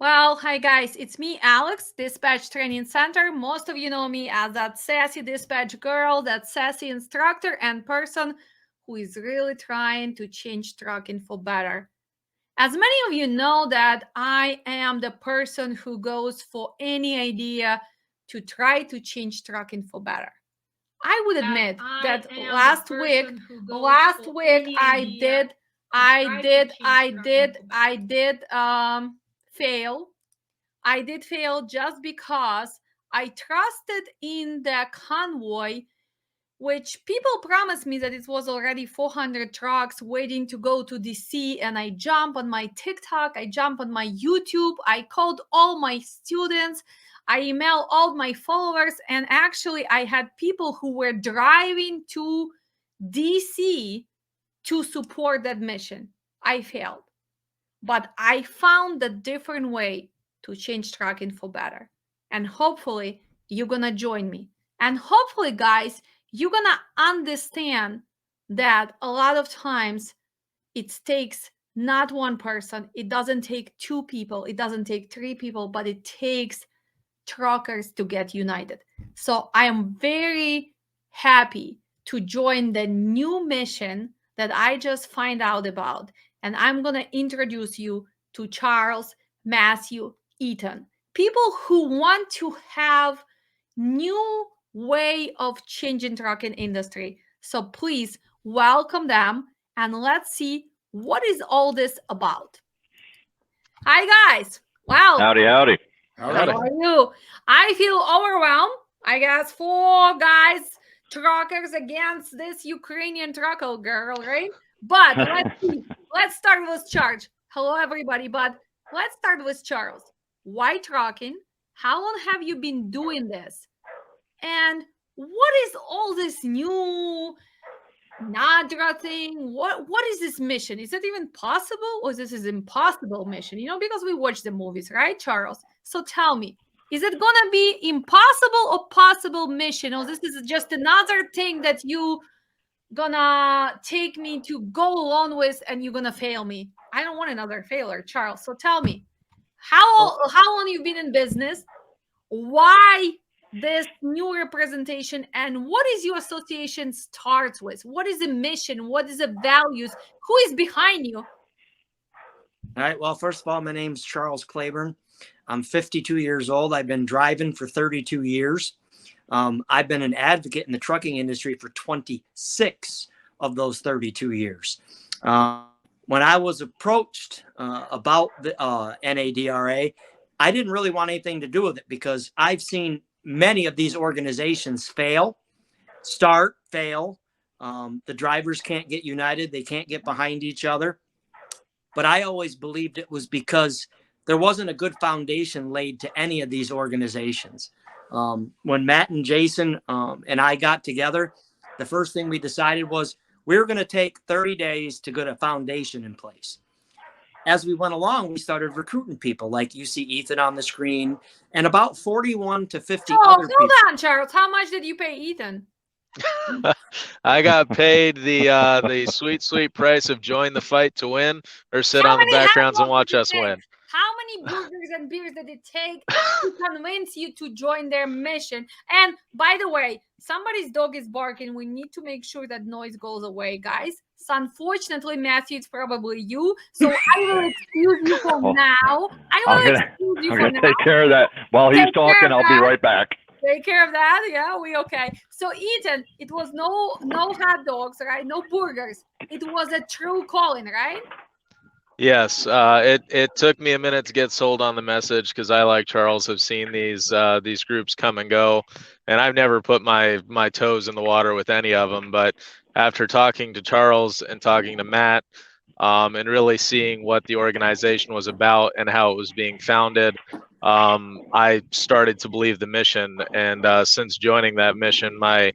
Well, hi guys, it's me, Alex, Dispatch Training Center. Most of you know me as that sassy dispatch girl, that sassy instructor, and person who is really trying to change trucking for better. As many of you know that I am the person who goes for any idea to try to change trucking for better. I would admit that last week I did fail. I did fail just because I trusted in the convoy, which people promised me that it was already 400 trucks waiting to go to DC. And I jump on my TikTok, I jump on my YouTube, I called all my students, I emailed all my followers, and actually I had people who were driving to DC to support that mission. I failed, but I found a different way to change trucking for better. And hopefully, you're gonna join me. And hopefully, guys, you're gonna understand that a lot of times it takes not one person, it doesn't take two people, it doesn't take three people, but it takes truckers to get united. So I am very happy to join the new mission that I just find out about. And I'm going to introduce you to Charles, Matthew, Ethan. People who want to have new way of changing trucking industry. So please welcome them and let's see what is all this about. Hi guys. Wow. Howdy, howdy. How are you? I feel overwhelmed. I guess 4 guys, truckers against this Ukrainian trucker girl, right? But let's see. Let's start with Charles. Hello, everybody. But let's start with Charles. Why trucking? How long have you been doing this? And what is all this new N.A.D.R.A thing? What is this mission? Is it even possible, or this is impossible mission? Because we watch the movies, right, Charles? So tell me, is it gonna be impossible or possible mission, or this is just another thing that you gonna take me to go along with, and you're gonna fail me? I don't want another failure, Charles. So tell me, how long you've been in business? Why this new representation, and what is your association starts with? What is the mission? What is the values? Who is behind you? All right. Well, first of all, my name's Charles Claiborne. I'm 52 years old. I've been driving for 32 years. I've been an advocate in the trucking industry for 26 of those 32 years. When I was approached about the N.A.D.R.A, I didn't really want anything to do with it because I've seen many of these organizations fail, start, fail. The drivers can't get united. They can't get behind each other. But I always believed it was because there wasn't a good foundation laid to any of these organizations. When Matt and Jason and I got together, the first thing we decided was we were going to take 30 days to get a foundation in place. As we went along, we started recruiting people like you see Ethan on the screen and about 41 to 50 other people. Hold on, Charles. How much did you pay Ethan? I got paid the sweet price of join the fight to win or sit on the backgrounds and watch us win. How many burgers and beers did it take to convince you to join their mission? And by the way, somebody's dog is barking. We need to make sure that noise goes away, guys. So unfortunately, Matthew, it's probably you. So I will excuse you for now. I'm gonna take care of that. While he's talking, I'll be right back. Take care of that. Yeah, we okay. So Ethan, it was no hot dogs, right? No burgers. It was a true calling, right? Yes, it took me a minute to get sold on the message because I, like Charles, have seen these groups come and go, and I've never put my toes in the water with any of them. But after talking to Charles and talking to Matt, and really seeing what the organization was about and how it was being founded, I started to believe the mission. And since joining that mission, my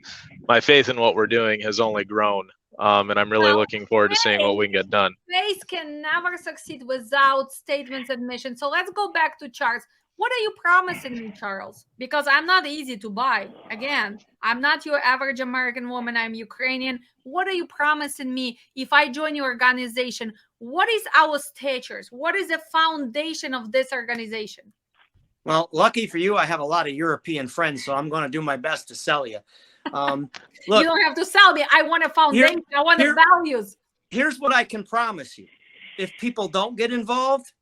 faith in what we're doing has only grown. And I'm really looking forward to seeing what we can get done. Faith can never succeed without statements and mission. So let's go back to Charles. What are you promising me, Charles? Because I'm not easy to buy. Again, I'm not your average American woman. I'm Ukrainian. What are you promising me if I join your organization? What is our statures? What is the foundation of this organization? Well, lucky for you, I have a lot of European friends, so I'm going to do my best to sell you. Look, you don't have to sell me. I want a foundation. I want the values. Here's what I can promise you. If people don't get involved,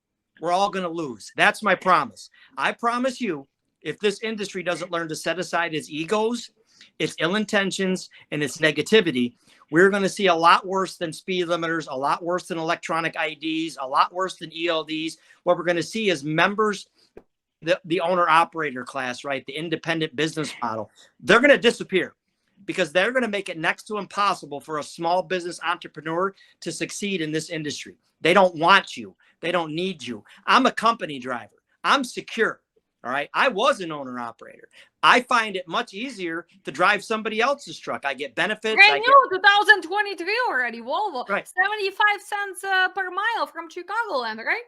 we're all going to lose. That's my promise. I promise you, if this industry doesn't learn to set aside its egos, its ill intentions, and its negativity, we're going to see a lot worse than speed limiters, a lot worse than electronic IDs, a lot worse than ELDs. What we're going to see is members, the owner-operator class, right, the independent business model, they're going to disappear because they're going to make it next to impossible for a small business entrepreneur to succeed in this industry. They don't want you. They don't need you. I'm a company driver. I'm secure. All right. I was an owner operator. I find it much easier to drive somebody else's truck. I get benefits. Brand new 2023 already, Volvo. Right. 75 cents per mile from Chicagoland, right?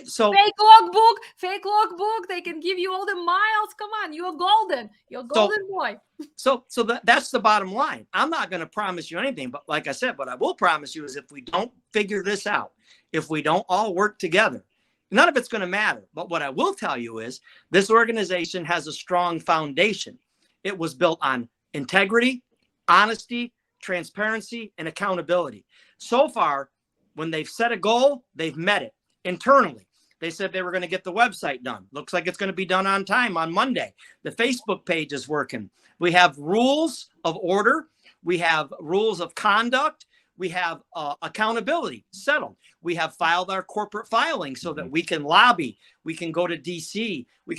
So fake logbook. They can give you all the miles. Come on, you're golden. You're a golden boy. So that's the bottom line. I'm not going to promise you anything, but like I said, what I will promise you is if we don't figure this out, if we don't all work together, none of it's going to matter. But what I will tell you is this organization has a strong foundation. It was built on integrity, honesty, transparency, and accountability. So far, when they've set a goal, they've met it. Internally, they said they were going to get the website done. Looks like it's going to be done on time on Monday. The Facebook page is working. We have rules of order. We have rules of conduct. We have accountability settled. We have filed our corporate filing so that we can lobby. We can go to DC. We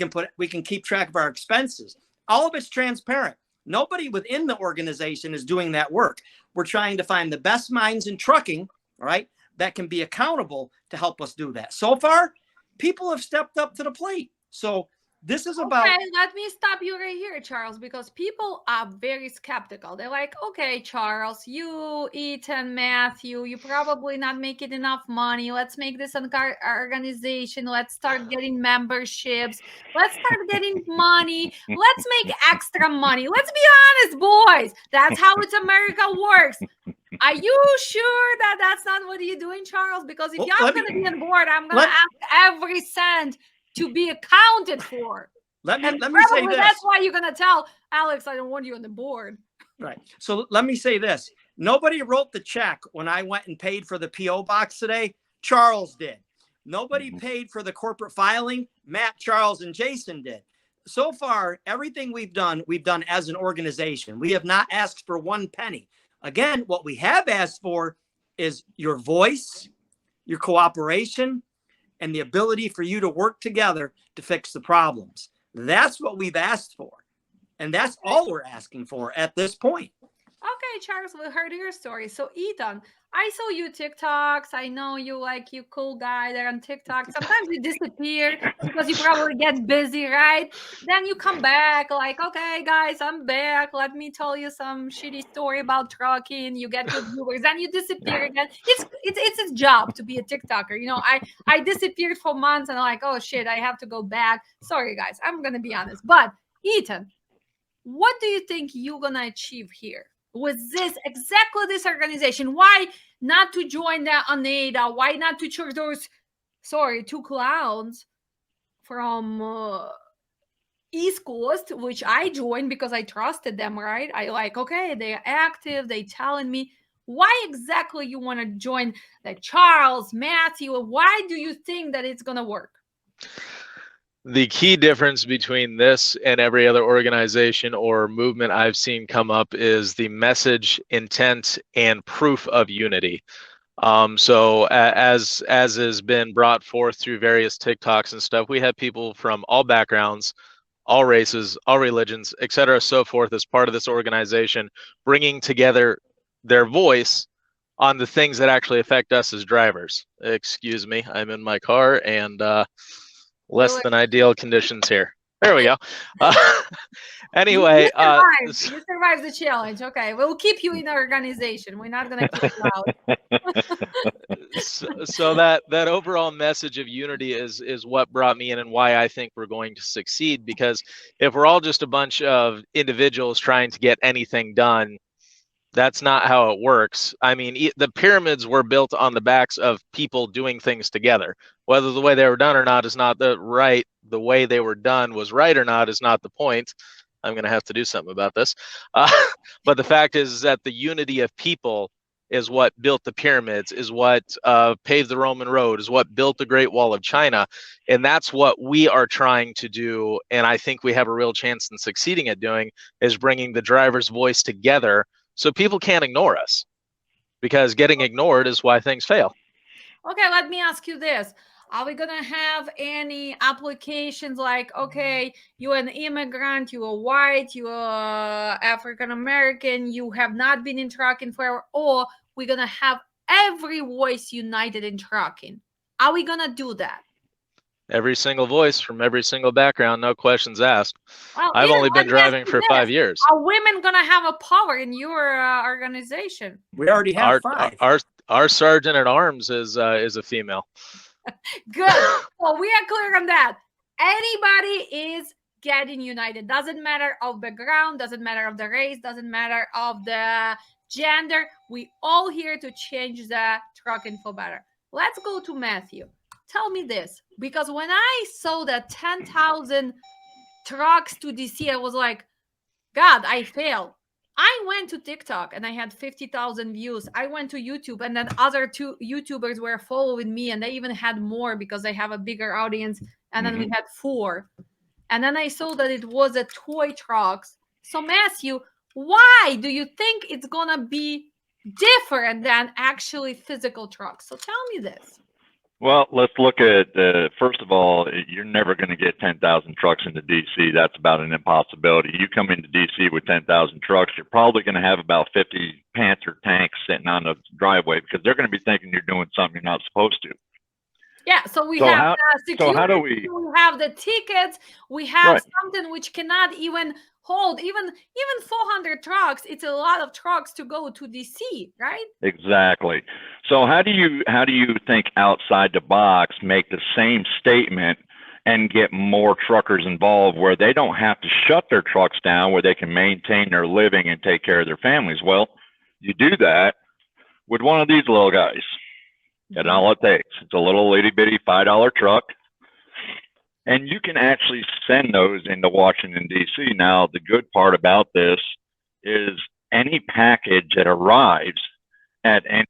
can keep track of our expenses. All of it's transparent. Nobody within the organization is doing that work. We're trying to find the best minds in trucking, all right, that can be accountable to help us do that. So far, people have stepped up to the plate. So this is about... Okay, let me stop you right here, Charles, because people are very skeptical. They're like, okay, Charles, you, Ethan, Matthew, you probably not making enough money. Let's make this an organization. Let's start getting memberships. Let's start getting money. Let's make extra money. Let's be honest, boys. That's how it's America works. Are you sure that that's not what you're doing, Charles? Because if you're going to be on board, I'm going to ask every cent to be accounted for. Let me say this. That's why you're going to tell Alex, I don't want you on the board. Right. So let me say this. Nobody wrote the check when I went and paid for the P.O. box today. Charles did. Nobody paid for the corporate filing. Matt, Charles, and Jason did. So far, everything we've done as an organization. We have not asked for one penny. Again, what we have asked for is your voice, your cooperation, and the ability for you to work together to fix the problems. That's what we've asked for. And that's all we're asking for at this point. Okay, Charles, we heard your story. So, Ethan, I saw you TikToks. I know you cool guy there on TikTok. Sometimes you disappear because you probably get busy, right? Then you come back like, okay, guys, I'm back. Let me tell you some shitty story about trucking. You get good viewers. Then you disappear again. It's a job to be a TikToker. You know, I disappeared for months and I'm like, oh, shit, I have to go back. Sorry, guys. I'm going to be honest. But, Ethan, what do you think you're going to achieve here? With exactly this organization? Why not to join the N.A.D.R.A? Why not to choose those, two clowns from East Coast, which I joined because I trusted them, right? I okay, they're active, they telling me. Why exactly you want to join Charles, Matthew? Why do you think that it's going to work? The key difference between this and every other organization or movement I've seen come up is the message, intent, and proof of unity. So as has been brought forth through various TikToks and stuff, we have people from all backgrounds, all races, all religions, et cetera, so forth, as part of this organization, bringing together their voice on the things that actually affect us as drivers. Excuse me, I'm in my car and less than ideal conditions here. There we go. Anyway, you survived the challenge. Okay, we'll keep you in the organization. We're not gonna kick you out. So that overall message of unity is what brought me in, and why I think we're going to succeed. Because if we're all just a bunch of individuals trying to get anything done, that's not how it works. I mean, the pyramids were built on the backs of people doing things together. Whether the way they were done or not is not the way they were done was right or not is not the point. I'm going to have to do something about this. But the fact is that the unity of people is what built the pyramids, is what paved the Roman road, is what built the Great Wall of China. And that's what we are trying to do. And I think we have a real chance in succeeding at doing, is bringing the driver's voice together so people can't ignore us, because getting ignored is why things fail. Okay, let me ask you this. Are we gonna have any applications like, okay, you're an immigrant, you are white, you are African American, you have not been in trucking forever, or we're gonna have every voice united in trucking? Are we gonna do that? Every single voice from every single background, no questions asked. Well, I've only been driving for 5 years. Are women gonna have a power in your organization? We already have 5. Our sergeant at arms is a female. Good. So we are clear on that. Anybody is getting united. Doesn't matter of background, doesn't matter of the race, doesn't matter of the gender. We all here to change the trucking for better. Let's go to Matthew. Tell me this, because when I saw that 10,000 trucks to DC, I was like, God, I failed. I went to TikTok and I had 50,000 views. I went to YouTube, and then other 2 YouTubers were following me, and they even had more because they have a bigger audience. And then we had 4. And then I saw that it was a toy trucks. So Matthew, why do you think it's gonna be different than actually physical trucks? So tell me this. Well, let's look at, first of all, you're never going to get 10,000 trucks into DC. That's about an impossibility. You come into DC with 10,000 trucks, you're probably going to have about 50 Panther tanks sitting on the driveway, because they're going to be thinking you're doing something you're not supposed to. Yeah, so we have the security, so how do we have the tickets, we have something which cannot even hold even 400 trucks. It's a lot of trucks to go to DC, right? Exactly. So how do you think outside the box, make the same statement and get more truckers involved, where they don't have to shut their trucks down, where they can maintain their living and take care of their families? Well, you do that with one of these little guys. That's all it takes. It's a little itty bitty $5 truck. And you can actually send those into Washington, D.C. Now, the good part about this is any package that arrives at any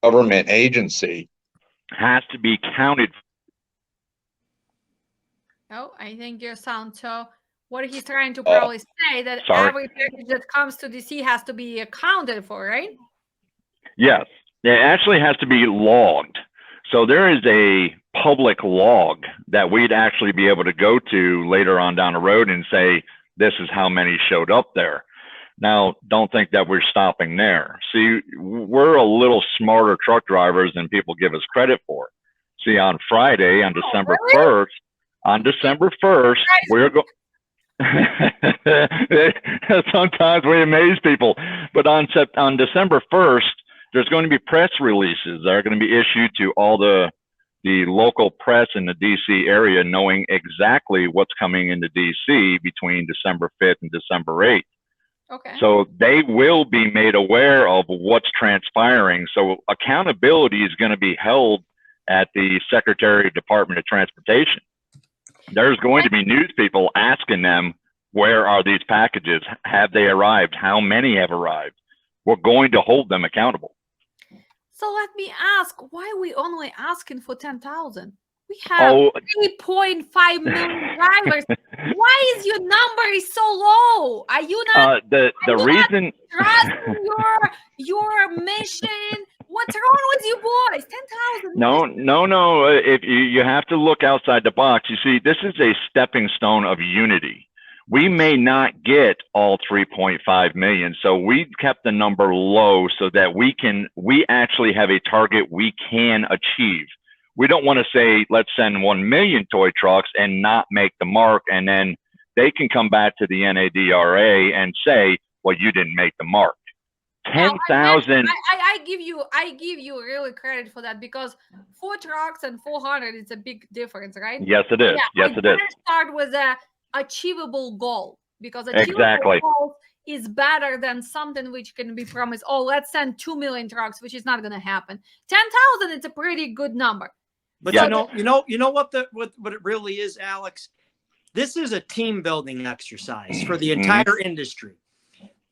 government agency has to be counted. Oh, I think your sound. So what he's trying to probably say, that every package that comes to DC has to be accounted for, right? Yes, it actually has to be logged. So there is a public log that we'd actually be able to go to later on down the road and say, this is how many showed up there. Now, don't think that we're stopping there. See, we're a little smarter truck drivers than people give us credit for. See, on Friday, on December 1st, we're going. Sometimes we amaze people, but on December 1st, there's going to be press releases that are going to be issued to all the local press in the DC area, knowing exactly what's coming into DC between December 5th and December 8th. Okay. So they will be made aware of what's transpiring. So accountability is going to be held at the Secretary of Department of Transportation. There's going to be news people asking them, where are these packages? Have they arrived? How many have arrived? We're going to hold them accountable. So let me ask, why are we only asking for 10,000? We have 3.5 million drivers. Why is your number so low? Are you not the reason trusting your mission? What's wrong with you boys? 10,000. No. If you have to look outside the box. You see, this is a stepping stone of unity. We may not get all 3.5 million, so we kept the number low so that we actually have a target we can achieve. We don't want to say, let's send 1 million toy trucks and not make the mark, and then they can come back to the N.A.D.R.A. and say, well, you didn't make the mark. 10,000. I give you really credit for that, because 4 trucks and 400 is a big difference, right? Yes, it is. Yeah, Yes, it is. Start with a achievable goal, because Exactly. goal is better than something which can be promised. Oh, let's send 2 million trucks, which is not going to happen. 10,000 is a pretty good number. But Yeah. you know what it really is, Alex? This is a team building exercise for the entire industry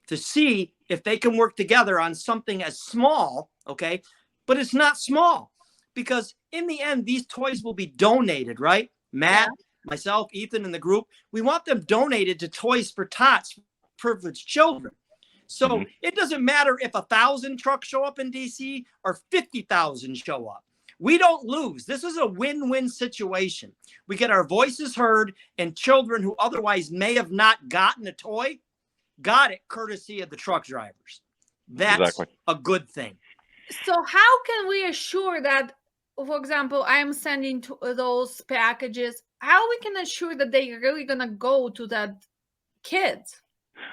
to see if they can work together on something as small, okay? But it's not small, because in the end, these toys will be donated, right? Matt, myself, Ethan, and the group, we want them donated to Toys for Tots, privileged children. So it doesn't matter if 1,000 trucks show up in DC or 50,000 show up. We don't lose. This is a win-win situation. We get our voices heard, and children who otherwise may have not gotten a toy got it courtesy of the truck drivers. That's a good thing. So how can we assure that, for example, I'm sending those packages, how we can assure that they're really going to go to that kids?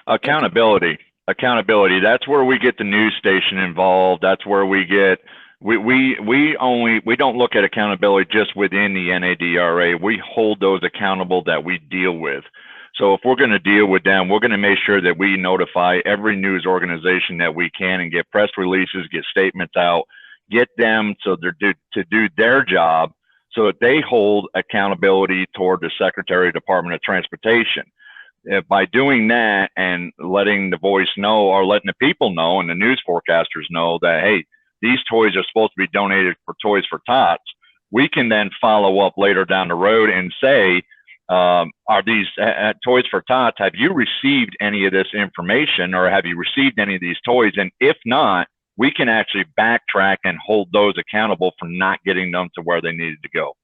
Accountability. That's where we get the news station involved. That's where we get, we don't look at accountability just within the N.A.D.R.A. We hold those accountable that we deal with. So if we're going to deal with them, we're going to make sure that we notify every news organization that we can and get press releases, get statements out, get them to do their job, so that they hold accountability toward the Secretary of Department of Transportation. By doing that and letting the voice know, or letting the people know and the news forecasters know that, hey, these toys are supposed to be donated for Toys for Tots, we can then follow up later down the road and say, are these Toys for Tots, have you received any of this information, or have you received any of these toys? And if not, we can actually backtrack and hold those accountable for not getting them to where they needed to go.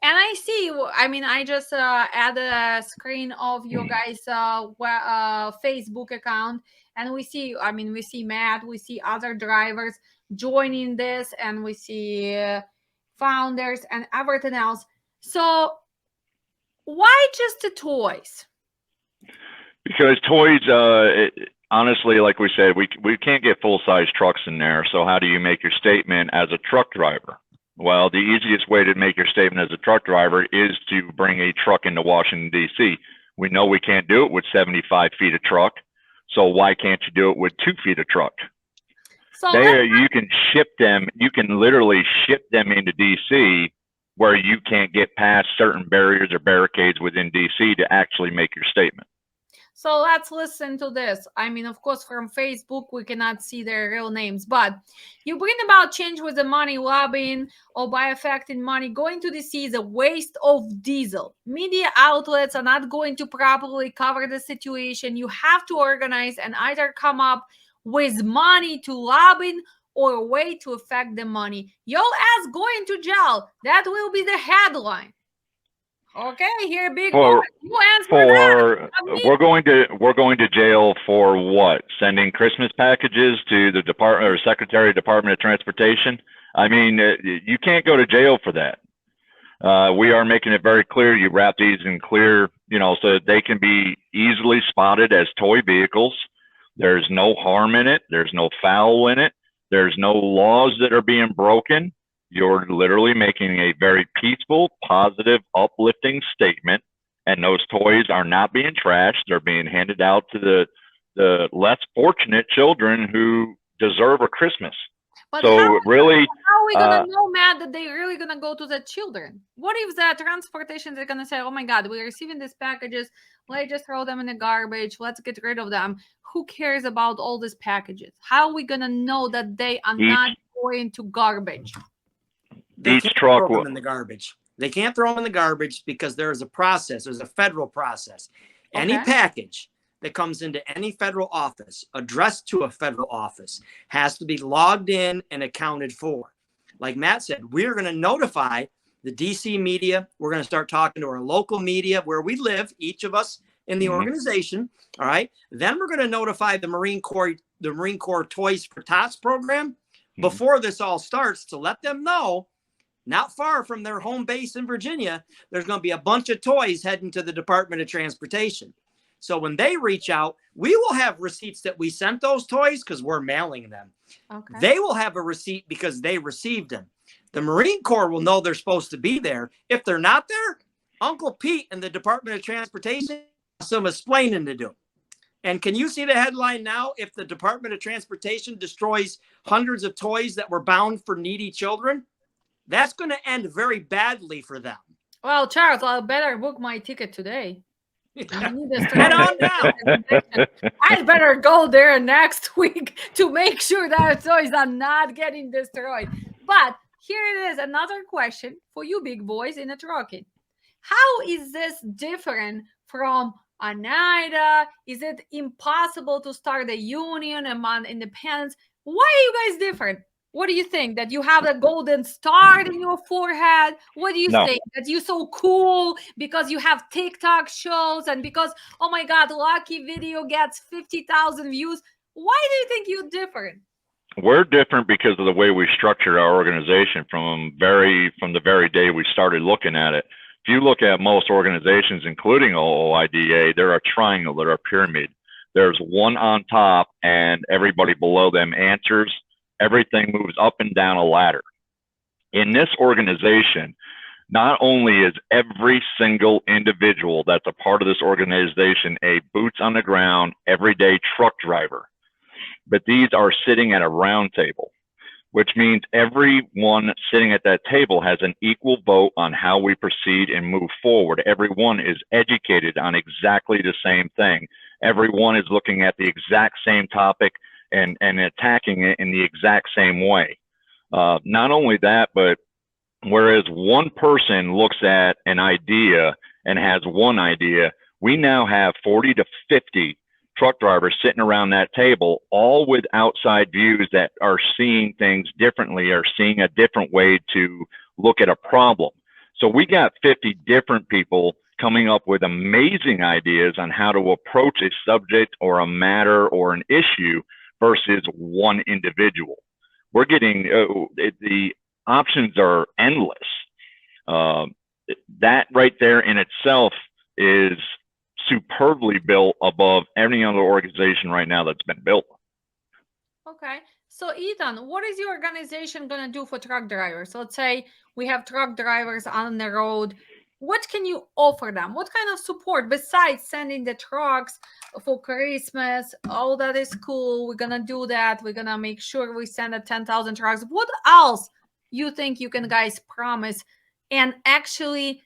And I see, I mean, I just add a screen of your guys' Facebook account, and we see, I mean, we see Matt, we see other drivers joining this, and we see founders and everything else. So why just the toys? Because toys, honestly, like we said, we can't get full-size trucks in there. So how do you make your statement as a truck driver? Well, the easiest way to make your statement as a truck driver is to bring a truck into Washington, D.C. We know we can't do it with 75 feet of truck. So why can't you do it with 2 feet of truck? So there, you can ship them. You can literally ship them into D.C. where you can't get past certain barriers or barricades within D.C. to actually make your statement. So let's listen to this. I mean, of course, from Facebook, we cannot see their real names, but you bring about change with the money lobbying or by affecting money. Going to DC is a waste of diesel. Media outlets are not going to properly cover the situation. You have to organize and either come up with money to lobbying or a way to affect the money. Your ass going to jail. That will be the headline. Okay, here, big boy. You answer that. We're going to jail for what? Sending Christmas packages to the Department or Secretary of Department of Transportation? I mean, you can't go to jail for that. We are making it very clear. You wrap these in clear, so that they can be easily spotted as toy vehicles. There's no harm in it. There's no foul in it. There's no laws that are being broken. You're literally making a very peaceful, positive, uplifting statement, and those toys are not being trashed. They're being handed out to the less fortunate children who deserve a Christmas. But so how are we gonna know, know, Matt, that they're really gonna go to the children? What if the transportation is gonna say, "Oh my God, we're receiving these packages. Let's just throw them in the garbage. Let's get rid of them. Who cares about all these packages?" How are we gonna know that they are not going to garbage? They can't throw them in the garbage. They can't throw them in the garbage because there is a process. There's a federal process. Okay. Any package that comes into any federal office, addressed to a federal office, has to be logged in and accounted for. Like Matt said, we're going to notify the DC media. We're going to start talking to our local media where we live, each of us in the organization. All right. Then we're going to notify the Marine Corps Toys for Tots program before this all starts to let them know not far from their home base in Virginia, there's going to be a bunch of toys heading to the Department of Transportation. So when they reach out, we will have receipts that we sent those toys because we're mailing them. Okay. They will have a receipt because they received them. The Marine Corps will know they're supposed to be there. If they're not there, Uncle Pete and the Department of Transportation have some explaining to do. And can you see the headline now? If the Department of Transportation destroys hundreds of toys that were bound for needy children, that's going to end very badly for them. Well, Charles, I better book my ticket today. Head on down. I better go there next week to make sure that toys are not getting destroyed. But here it is, another question for you big boys in the trucking. How is this different from a N.A.D.R.A? Is it impossible to start a union among independents? Why are you guys different? What do you think? That you have a golden star in your forehead? What do you think? That you're so cool because you have TikTok shows and because, oh my God, Lucky video gets 50,000 views? Why do you think you're different? We're different because of the way we structured our organization from the very day we started looking at it. If you look at most organizations, including OOIDA, they're a triangle, they're a pyramid. There's one on top and everybody below them answers. Everything moves up and down a ladder. In this organization, not only is every single individual that's a part of this organization a boots on the ground, everyday truck driver, but these are sitting at a round table, which means everyone sitting at that table has an equal vote on how we proceed and move forward. Everyone is educated on exactly the same thing. Everyone is looking at the exact same topic and attacking it in the exact same way. Not only that, but whereas one person looks at an idea and has one idea, we now have 40 to 50 truck drivers sitting around that table, all with outside views that are seeing things differently, are seeing a different way to look at a problem. So we got 50 different people coming up with amazing ideas on how to approach a subject or a matter or an issue versus one individual. We're getting, the options are endless. That right there in itself is superbly built above any other organization right now that's been built. Okay. So Ethan, what is your organization going to do for truck drivers? Let's say we have truck drivers on the road. What can you offer them? What kind of support besides sending the trucks for Christmas? Oh, that is cool. We're going to do that. We're going to make sure we send 10,000 trucks. What else you think you can guys promise and actually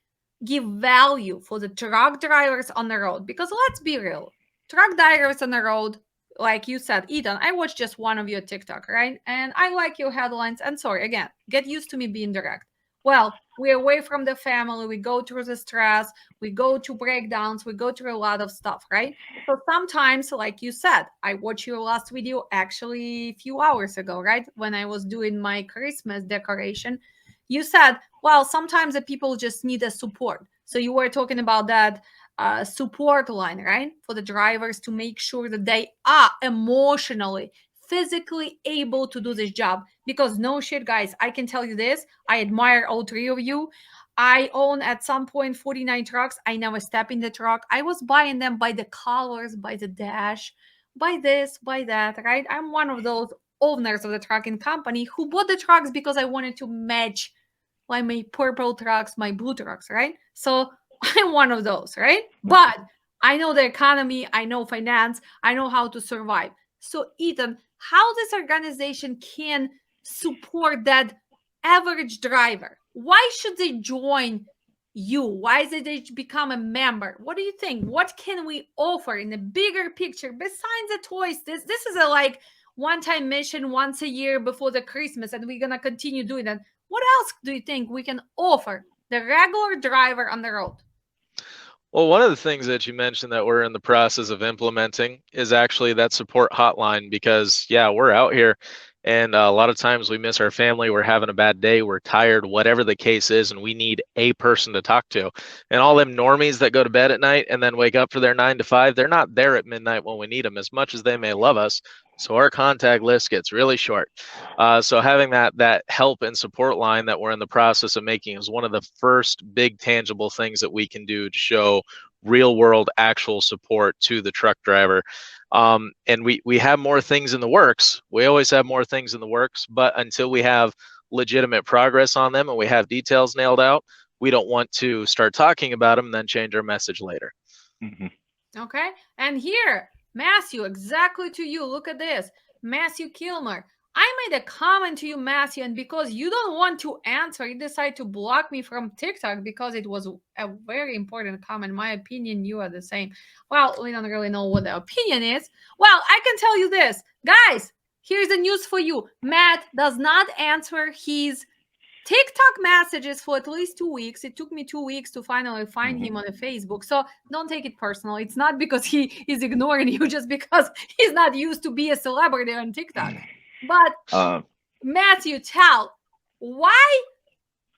give value for the truck drivers on the road? Because let's be real, truck drivers on the road, like you said, Ethan, I watched just one of your TikTok, right? And I like your headlines. And sorry, again, get used to me being direct. Well, we're away from the family. We go through the stress. We go to breakdowns. We go through a lot of stuff, right? So sometimes, like you said, I watched your last video actually a few hours ago, right? When I was doing my Christmas decoration. You said, well, sometimes the people just need a support. So you were talking about that support line, right? For the drivers to make sure that they are emotionally, physically able to do this job. Because no shit, guys, I can tell you this. I admire all three of you. I own at some point 49 trucks. I never step in the truck. I was buying them by the colors, by the dash, by this, by that, right? I'm one of those owners of the trucking company who bought the trucks because I wanted to match like my purple trucks, my blue trucks, right? So I'm one of those, right? But I know the economy, I know finance, I know how to survive. So Ethan, how this organization can support that average driver? Why should they join you? Why should they become a member? What do you think? What can we offer in the bigger picture besides the toys? This is a like one-time mission once a year before the Christmas, and we're gonna continue doing that. What else do you think we can offer the regular driver on the road? Well, one of the things that you mentioned that we're in the process of implementing is actually that support hotline because, yeah, we're out here And a lot of times we miss our family, we're having a bad day, we're tired, whatever the case is, and we need a person to talk to. And all them normies that go to bed at night and then wake up for their 9 to 5, they're not there at midnight when we need them, as much as they may love us. So our contact list gets really short. So having that help and support line that we're in the process of making is one of the first big tangible things that we can do to show real world actual support to the truck driver. And we have more things in the works. We always have more things in the works, but until we have legitimate progress on them and we have details nailed out, we don't want to start talking about them and then change our message later. Mm-hmm. Okay. And here, Matthew, exactly to you. Look at this. Matthew Kilmer. I made a comment to you, Matthew, and because you don't want to answer, you decide to block me from TikTok because it was a very important comment. In my opinion, you are the same. Well, we don't really know what the opinion is. Well, I can tell you this. Guys, here's the news for you. Matt does not answer his TikTok messages for at least 2 weeks. It took me 2 weeks to finally find him on the Facebook. So don't take it personal. It's not because he is ignoring you, just because he's not used to be a celebrity on TikTok. But Matthew, tell why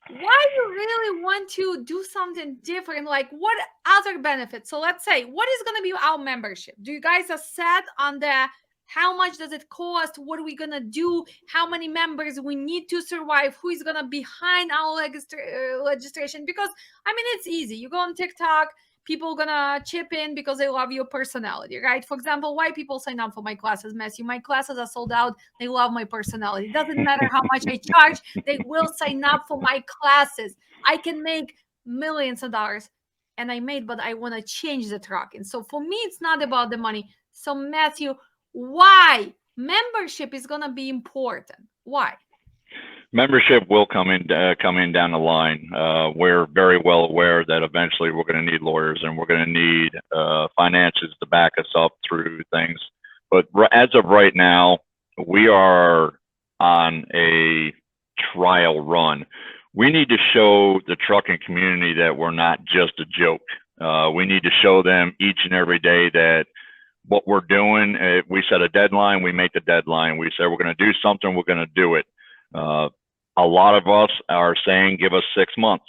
you really want to do something different? Like, what other benefits? So let's say, what is going to be our membership? Do you guys are set on the how much does it cost? What are we going to do? How many members we need to survive? Who is going to behind our legislation? Because, I mean, it's easy. You go on TikTok, people going to chip in because they love your personality, right? For example, why people sign up for my classes, Matthew? My classes are sold out. They love my personality. It doesn't matter how much I charge. They will sign up for my classes. I can make millions of dollars. And but I want to change the truck. And so for me, it's not about the money. So Matthew, why membership is going to be important? Why? Membership will come in down the line. We're very well aware that eventually we're going to need lawyers and we're going to need finances to back us up through things. But as of right now, we are on a trial run. We need to show the trucking community that we're not just a joke. We need to show them each and every day that what we're doing, we set a deadline, we make the deadline. We say we're going to do something, we're going to do it. A lot of us are saying, give us 6 months.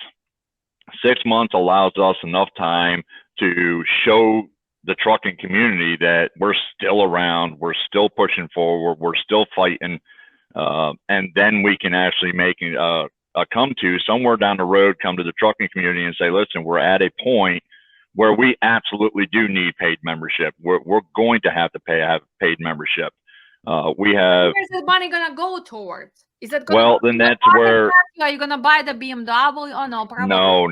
6 months allows us enough time to show the trucking community that we're still around, we're still pushing forward, we're still fighting, and then we can actually make come to somewhere down the road, come to the trucking community and say, listen, we're at a point where we absolutely do need paid membership. We're going to have to have paid membership. We have. Where's the money gonna go towards? Is it well? Then that's where. Are you gonna buy the BMW? Oh no, probably. No.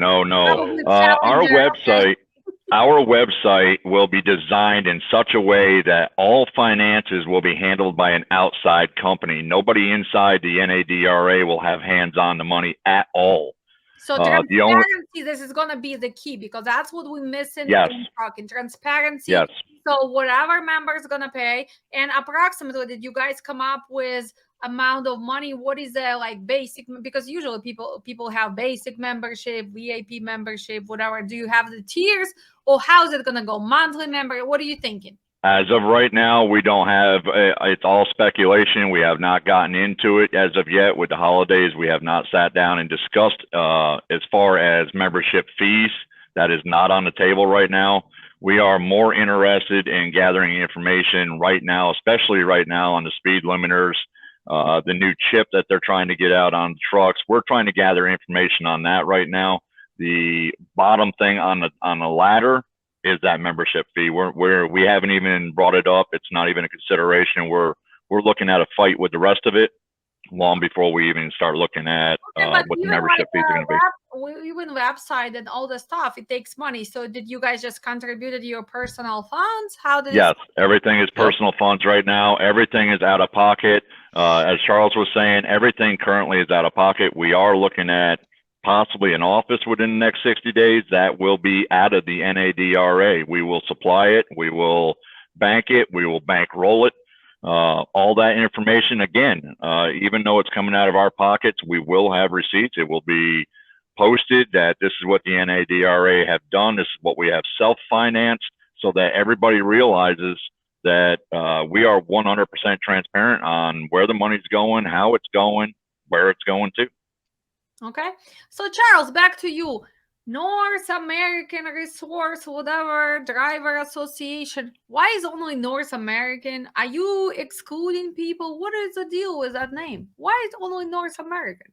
Our website will be designed in such a way that all finances will be handled by an outside company. Nobody inside the N.A.D.R.A. will have hands on the money at all. So transparency, this is going to be the key, because that's what we're missing in trucking. Transparency. Yes. So whatever member is going to pay, and approximately, did you guys come up with amount of money? What is the like basic? Because usually people have basic membership, VIP membership, whatever. Do you have the tiers, or how is it going to go? Monthly member? What are you thinking? As of right now, we don't have, it's all speculation. We have not gotten into it as of yet. With the holidays, we have not sat down and discussed as far as membership fees. That is not on the table right now. We are more interested in gathering information right now, especially right now on the speed limiters, the new chip that they're trying to get out on the trucks. We're trying to gather information on that right now. The bottom thing on the ladder is that membership fee. We haven't even brought it up. It's not even a consideration. We're looking at a fight with the rest of it long before we even start looking at what the membership fees are going to be. Even website and all the stuff, it takes money. So did you guys just contributed your personal funds? How did? Yes, everything is personal funds right now. Everything is out of pocket. As Charles was saying, everything currently is out of pocket. We are looking at possibly an office within the next 60 days that will be out of the N.A.D.R.A. We will supply it. We will bank it. We will bankroll it. All that information, again, even though it's coming out of our pockets, we will have receipts. It will be posted that this is what the N.A.D.R.A. have done. This is what we have self-financed, so that everybody realizes that we are 100% transparent on where the money's going, how it's going, where it's going to. Okay. So Charles, back to you. North American Resource, whatever, Driver Association. Why is only North American? Are you excluding people? What is the deal with that name? Why is only North American?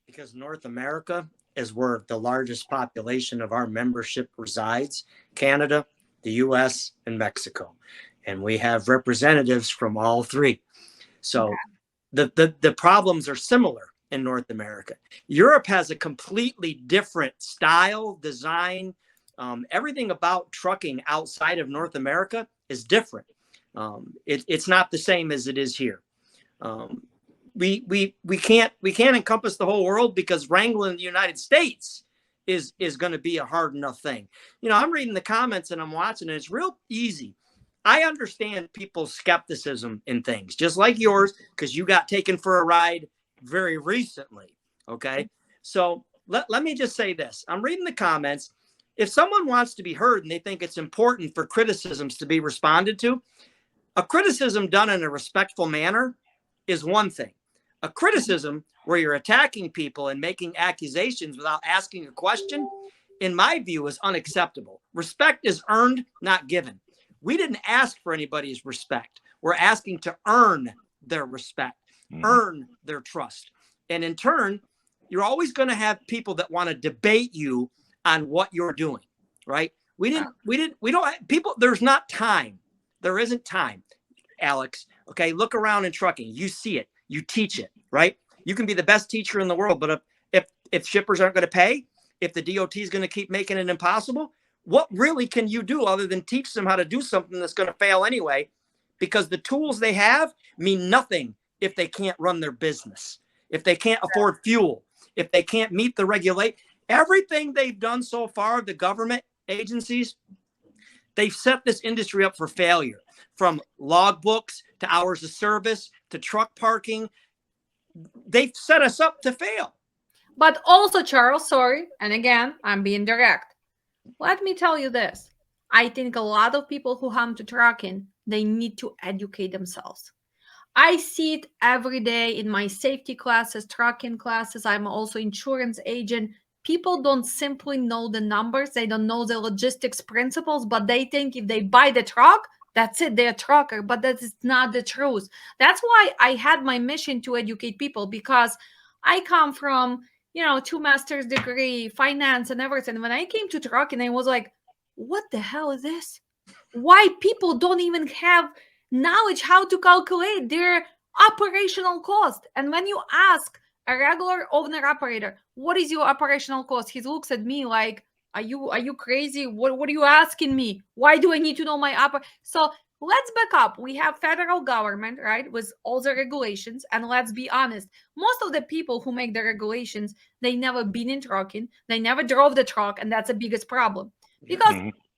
Because North America is where the largest population of our membership resides, Canada, the US, and Mexico. And we have representatives from all three. So the problems are similar in North America. Europe has a completely different style, design. Everything about trucking outside of North America is different. It's not the same as it is here. We can't encompass the whole world because wrangling the United States is going to be a hard enough thing. You know, I'm reading the comments and I'm watching, and it's real easy. I understand people's skepticism in things, just like yours, because you got taken for a ride very recently. Okay. So let me just say this. I'm reading the comments. If someone wants to be heard and they think it's important for criticisms to be responded to, a criticism done in a respectful manner is one thing. A criticism where you're attacking people and making accusations without asking a question, in my view, is unacceptable. Respect is earned, not given. We didn't ask for anybody's respect. We're asking to earn their respect, earn their trust. And in turn, you're always going to have people that want to debate you on what you're doing, right? There's not time. There isn't time, Alex. Okay, look around in trucking. You see it. You teach it, right? You can be the best teacher in the world, but if shippers aren't going to pay, if the DOT is going to keep making it impossible, what really can you do other than teach them how to do something that's going to fail anyway? Because the tools they have mean nothing if they can't run their business, if they can't afford fuel, if they can't meet the regulate. Everything they've done so far, the government agencies, they've set this industry up for failure. From logbooks to hours of service to truck parking, they've set us up to fail. But also, Charles, sorry, and again, I'm being direct. Let me tell you this. I think a lot of people who come to trucking, they need to educate themselves. I see it every day in my safety classes, trucking classes. I'm also insurance agent. People don't simply know the numbers. They don't know the logistics principles, but they think if they buy the truck, that's it, they're a trucker. But that is not the truth. That's why I had my mission to educate people, because I come from, 2 master's degree, finance and everything. When I came to trucking, I was like, what the hell is this? Why people don't even have knowledge how to calculate their operational cost? And when you ask a regular owner operator, what is your operational cost? He looks at me like, are you crazy? What are you asking me? Why do I need to know my So let's back up. We have federal government, right, with all the regulations. And let's be honest, most of the people who make the regulations, they never been in trucking. They never drove the truck. And that's the biggest problem. Because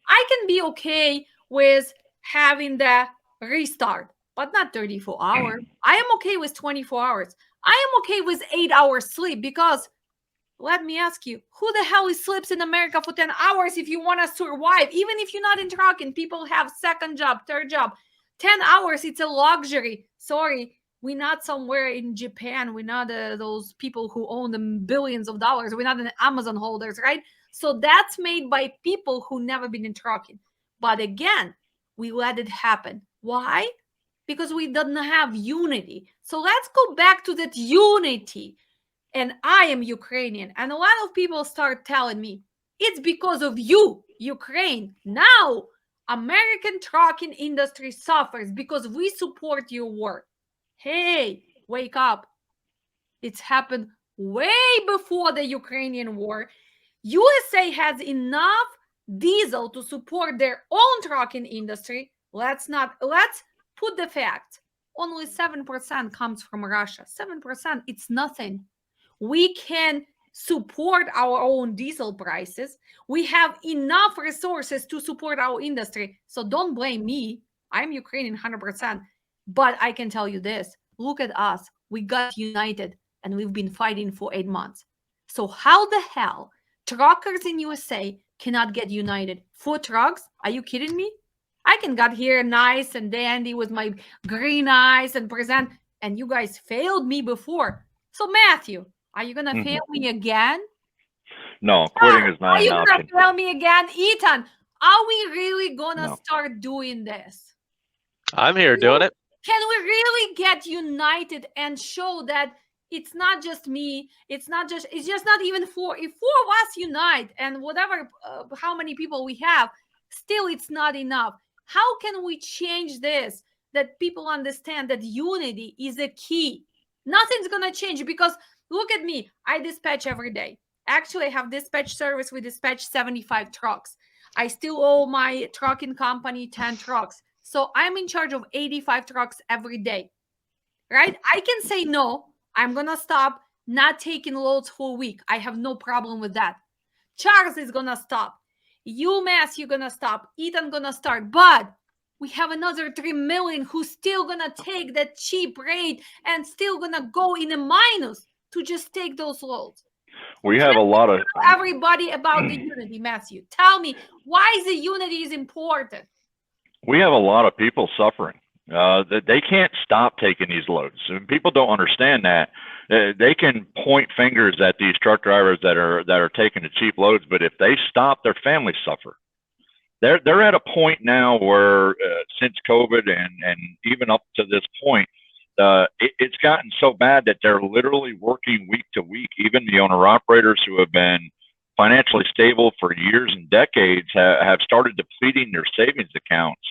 I can be okay with having the restart, but not 34 hours. I am okay with 24 hours. I am okay with 8 hours sleep, because let me ask you, who the hell sleeps in America for 10 hours if you want to survive? Even if you're not in trucking, people have second job, third job. 10 hours, it's a luxury. Sorry, we're not somewhere in Japan. We're not those people who own the billions of dollars. We're not an Amazon holders, right? So that's made by people who never been in trucking. But again, we let it happen. Why? Because we didn't have unity. So let's go back to that unity. And I am Ukrainian. And a lot of people start telling me, it's because of you, Ukraine. Now, American trucking industry suffers because we support your war. Hey, wake up. It's happened way before the Ukrainian war. USA has enough diesel to support their own trucking industry. Let's put the facts. Only 7% comes from Russia. 7%, it's nothing. We can support our own diesel prices. We have enough resources to support our industry. So don't blame me. I'm Ukrainian 100%. But I can tell you this. Look at us. We got united and we've been fighting for 8 months. So how the hell truckers in USA cannot get united for trucks? Are you kidding me? I can get here nice and dandy with my green eyes and present, and you guys failed me before. So Matthew, are you gonna fail me again? No, quitting is Are not you an gonna option. fail me again? Ethan, are we really gonna No. start doing this? I'm here doing it. Can we really get united and show that it's not just me, it's just not even four, if four of us unite and whatever how many people we have, still it's not enough. How can we change this, that people understand that unity is a key? Nothing's gonna change, because look at me, I dispatch every day. Actually, I have dispatch service. We dispatch 75 trucks. I still owe my trucking company 10 trucks. So I'm in charge of 85 trucks every day, right? I can say no. I'm going to stop not taking loads for a week. I have no problem with that. Charles is going to stop. UMass, you're going to stop. Ethan going to start. But we have another 3 million who's still going to take that cheap rate and still going to go in a minus to just take those loads. We have a lot of Tell everybody about the unity, Matthew. Tell me, why is the unity is important? we have a lot of people suffering. They can't stop taking these loads. And people don't understand that. They can point fingers at these truck drivers that are taking the cheap loads, but if they stop, their families suffer. They're at a point now where since COVID and even up to this point, it's gotten so bad that they're literally working week to week. Even the owner operators who have been financially stable for years and decades have started depleting their savings accounts.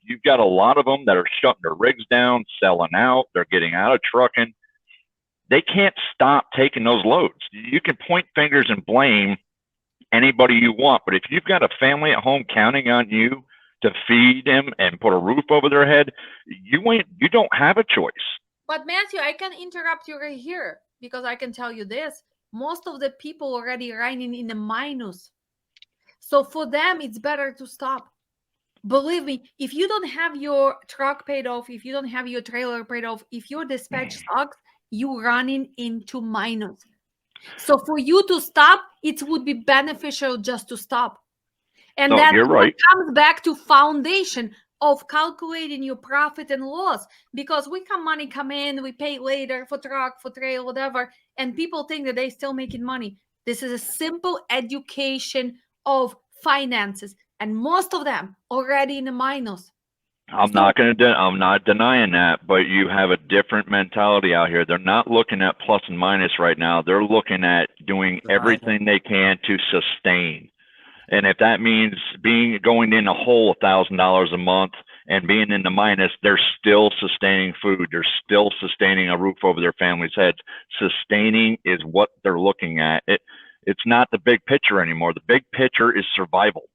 You've got a lot of them that are shutting their rigs down, selling out. They're getting out of trucking. They can't stop taking those loads. You can point fingers and blame anybody you want, but if you've got a family at home counting on you to feed them and put a roof over their head, you don't have a choice. But Matthew, I can interrupt you right here, because I can tell you this. Most of the people already running in the minus. So for them, it's better to stop. Believe me, if you don't have your truck paid off, if you don't have your trailer paid off, if your dispatch sucks, you running into minus. So for you to stop, it would be beneficial just to stop. And No, that you're right. comes back to foundation of calculating your profit and loss, because money come in, we pay later for truck, for trailer, whatever, and people think that they still making money. This is a simple education of finances, and most of them already in the minus. I'm not denying that, but you have a different mentality out here. They're not looking at plus and minus right now. They're looking at doing everything they can to sustain. And if that means going in a hole $1,000 a month and being in the minus, they're still sustaining food. They're still sustaining a roof over their family's heads. Sustaining is what they're looking at. It's not the big picture anymore. The big picture is survival.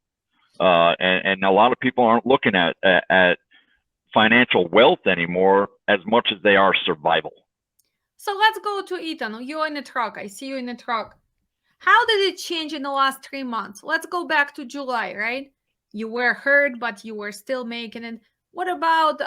And a lot of people aren't looking at financial wealth anymore as much as they are survival. So let's go to Ethan. You're in a truck. I see you in a truck. How did it change in the last 3 months? Let's go back to July, right? You were hurt, but you were still making it. What about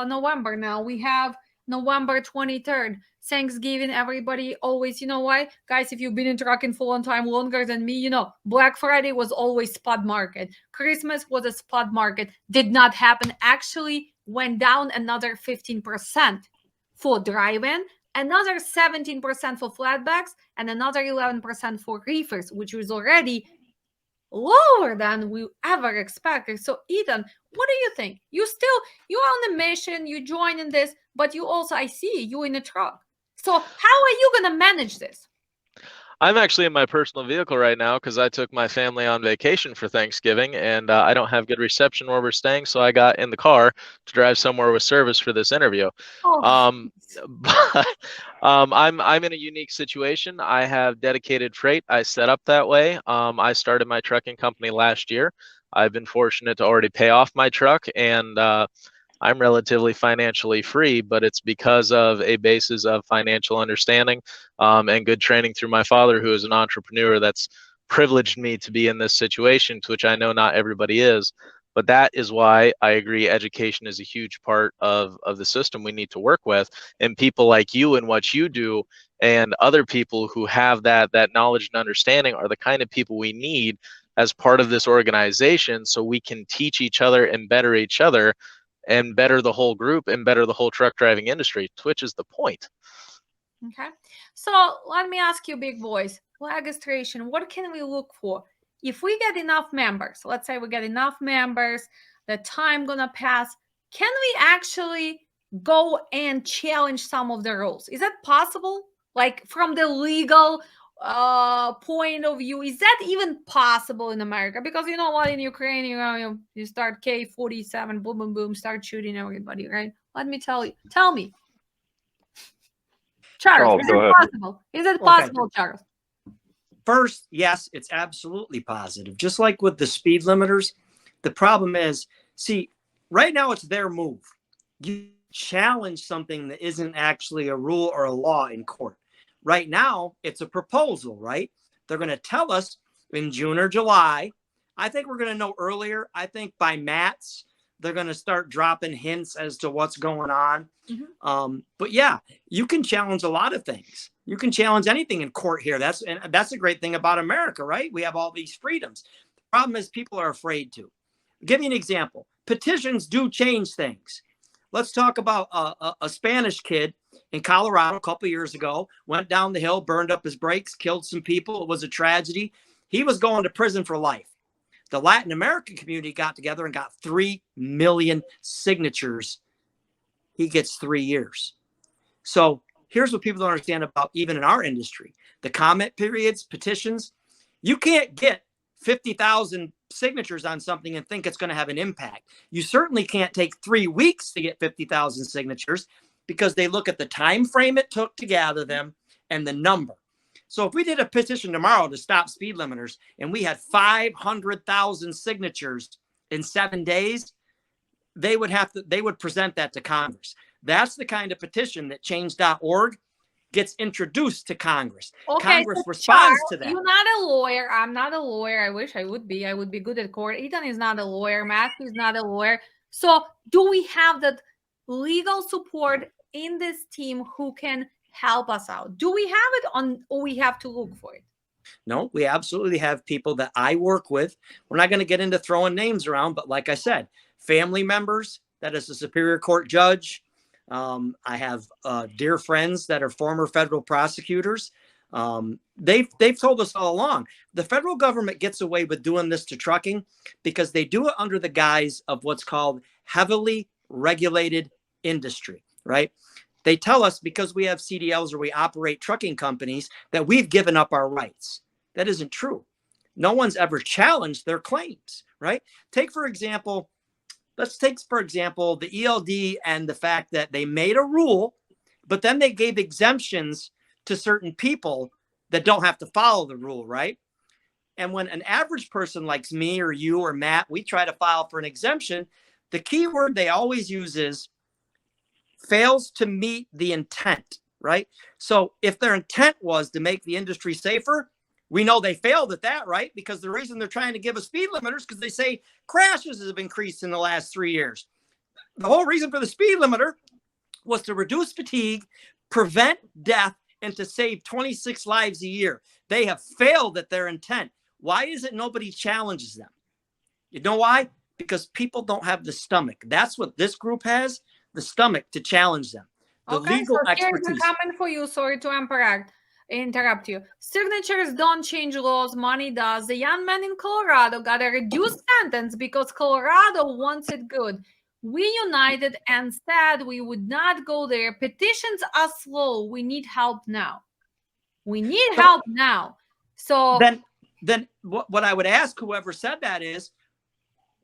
November now? We have November 23rd, Thanksgiving. Everybody always, you know why? Guys, if you've been in trucking for a long time, longer than me, you know, Black Friday was always spot market. Christmas was a spot market. Did not happen. Actually went down another 15% for drive-in, another 17% for flatbacks, and another 11% for reefers, which was already lower than we ever expected. So Ethan, what do you think? You're on a mission, you join in this, but you also, I see you in a truck. So how are you going to manage this? I'm actually in my personal vehicle right now because I took my family on vacation for Thanksgiving, and I don't have good reception where we're staying, so I got in the car to drive somewhere with service for this interview. But I'm in a unique situation. I have dedicated freight. I set up that way. I started my trucking company last year. I've been fortunate to already pay off my truck, and I'm relatively financially free, but it's because of a basis of financial understanding and good training through my father, who is an entrepreneur, that's privileged me to be in this situation, to which I know not everybody is. But that is why I agree education is a huge part of the system we need to work with. And people like you and what you do and other people who have that knowledge and understanding are the kind of people we need as part of this organization so we can teach each other and better each other and better the whole group and better the whole truck driving industry, which is the point. Okay. So let me ask you, big boys, registration, what can we look for? If we get enough members, let's say we get enough members, the time gonna pass, can we actually go and challenge some of the rules? Is that possible? Like from the legal point of view, is that even possible in America? Because you know what, in Ukraine, you start K-47, boom, boom, boom, start shooting everybody, right? Let me tell you. Tell me. Charles, is it possible? Is it possible, Charles? First, yes, it's absolutely positive. Just like with the speed limiters, the problem is, see, right now it's their move. You challenge something that isn't actually a rule or a law in court. Right now, it's a proposal, right? They're going to tell us in June or July. I think we're going to know earlier. I think by MATS, they're going to start dropping hints as to what's going on. Mm-hmm. But yeah, you can challenge a lot of things. You can challenge anything in court here. That's a great thing about America, right? We have all these freedoms. The problem is people are afraid to. I'll give you an example. Petitions do change things. Let's talk about a Spanish kid in Colorado a couple years ago, went down the hill, burned up his brakes, killed some people. It was a tragedy. He was going to prison for life. The Latin American community got together and got 3 million signatures. He gets 3 years. So here's what people don't understand about even in our industry. The comment periods, petitions, you can't get 50,000 signatures on something and think it's going to have an impact. You certainly can't take 3 weeks to get 50,000 signatures because they look at the time frame it took to gather them and the number. So if we did a petition tomorrow to stop speed limiters and we had 500,000 signatures in 7 days, they would present that to Congress. That's the kind of petition that Change.org gets introduced to Congress. Okay, Congress so responds Charles, to that. You're not a lawyer. I'm not a lawyer. I wish I would be. I would be good at court. Ethan is not a lawyer. Matthew is not a lawyer. So do we have that legal support in this team who can help us out? Do we have it on, or we have to look for it? No, we absolutely have people that I work with. We're not going to get into throwing names around, but like I said, family members, that is a Superior Court judge. I have dear friends that are former federal prosecutors. They've told us all along, the federal government gets away with doing this to trucking because they do it under the guise of what's called heavily regulated industry, right? They tell us because we have CDLs or we operate trucking companies that we've given up our rights. That isn't true. No one's ever challenged their claims, right? Let's take, for example, the ELD and the fact that they made a rule, but then they gave exemptions to certain people that don't have to follow the rule, right? And when an average person like me or you or Matt, we try to file for an exemption, the key word they always use is fails to meet the intent, right? So if their intent was to make the industry safer, we know they failed at that, right? Because the reason they're trying to give us speed limiters because they say crashes have increased in the last 3 years. The whole reason for the speed limiter was to reduce fatigue, prevent death, and to save 26 lives a year. They have failed at their intent. Why is it nobody challenges them? You know why? Because people don't have the stomach. That's what this group has, the stomach to challenge them. The legal expertise. Here's a comment for you. Sorry to interrupt you. Signatures don't change laws. Money does. The young man in Colorado got a reduced sentence because Colorado wants it good. We united and said we would not go there. Petitions are slow. We need help now. We need help now. So then what I would ask whoever said that is,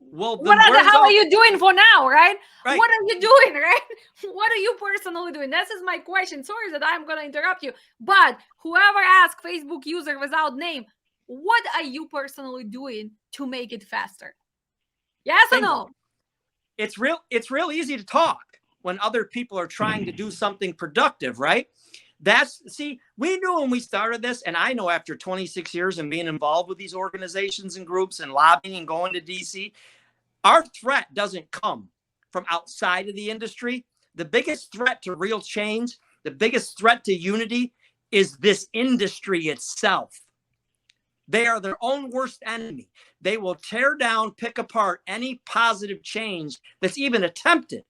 well, what the hell are you doing for now, right? What are you doing, right? What are you personally doing? This is my question. Sorry that I'm going to interrupt you. But whoever asked Facebook user without name, what are you personally doing to make it faster? Yes or no? It's real easy to talk when other people are trying to do something productive, right? We knew when we started this, and I know after 26 years and being involved with these organizations and groups and lobbying and going to DC, our threat doesn't come from outside of the industry. The biggest threat to real change, the biggest threat to unity is this industry itself. They are their own worst enemy. They will tear down, pick apart any positive change that's even attempted,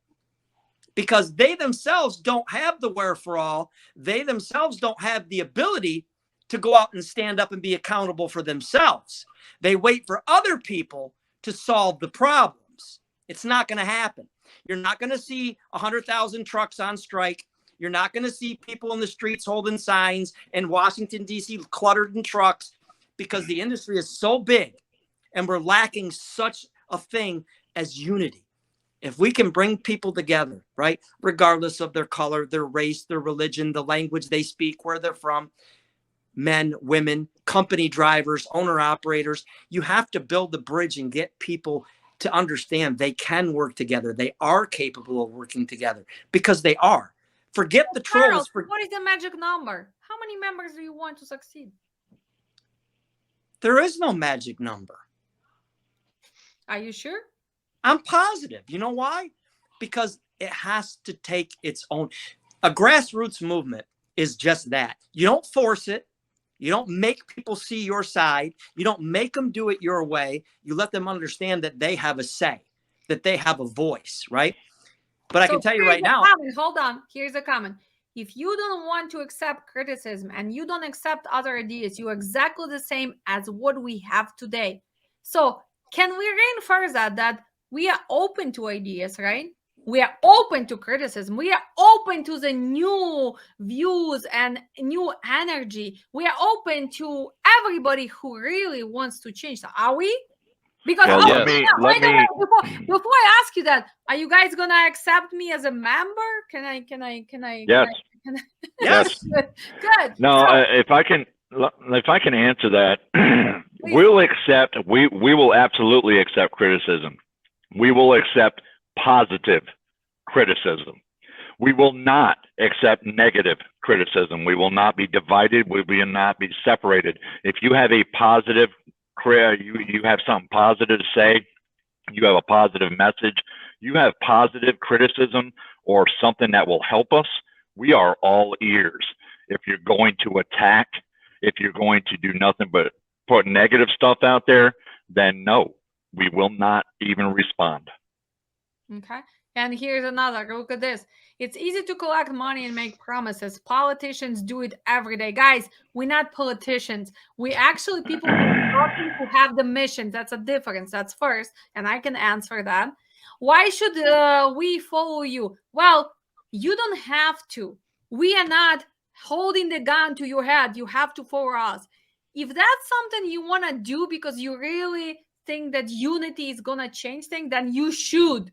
because they themselves don't have the wherewithal. They themselves don't have the ability to go out and stand up and be accountable for themselves. They wait for other people to solve the problems. It's not going to happen. You're not going to see 100,000 trucks on strike. You're not going to see people in the streets holding signs in Washington, D.C. cluttered in trucks, because the industry is so big and we're lacking such a thing as unity. If we can bring people together, right, regardless of their color, their race, their religion, the language they speak, where they're from, men, women, company drivers, owner operators, you have to build the bridge and get people to understand they can work together. They are capable of working together, because they are. Forget the trolls. What is the magic number? How many members do you want to succeed? There is no magic number. Are you sure? I'm positive. You know why? Because it has to take its own. A grassroots movement is just that. You don't force it. You don't make people see your side. You don't make them do it your way. You let them understand that they have a say, that they have a voice, right? But I can tell you right now. Hold on. Here's a comment. If you don't want to accept criticism and you don't accept other ideas, you're exactly the same as what we have today. So can we reinforce that we are open to ideas, right? We are open to criticism. We are open to the new views and new energy. We are open to everybody who really wants to change. Are we? Because let me before I ask you that, are you guys gonna accept me as a member? Can I? Yes. Yes. Good. No, so, if I can answer that, we will absolutely accept criticism. We will accept positive criticism. We will not accept negative criticism. We will not be divided. We will not be separated. If you have a positive you have something positive to say, you have a positive message, you have positive criticism or something that will help us, we are all ears. If you're going to attack, if you're going to do nothing but put negative stuff out there, then no, we will not even respond. Okay. And here's another. Look at this. It's easy to collect money and make promises. Politicians do it every day. Guys, we're not politicians. We actually people who have the mission. That's a difference. That's first. And I can answer that. Why should we follow you? Well, you don't have to. We are not holding the gun to your head. You have to follow us. If that's something you want to do because you really think that unity is going to change things, then you should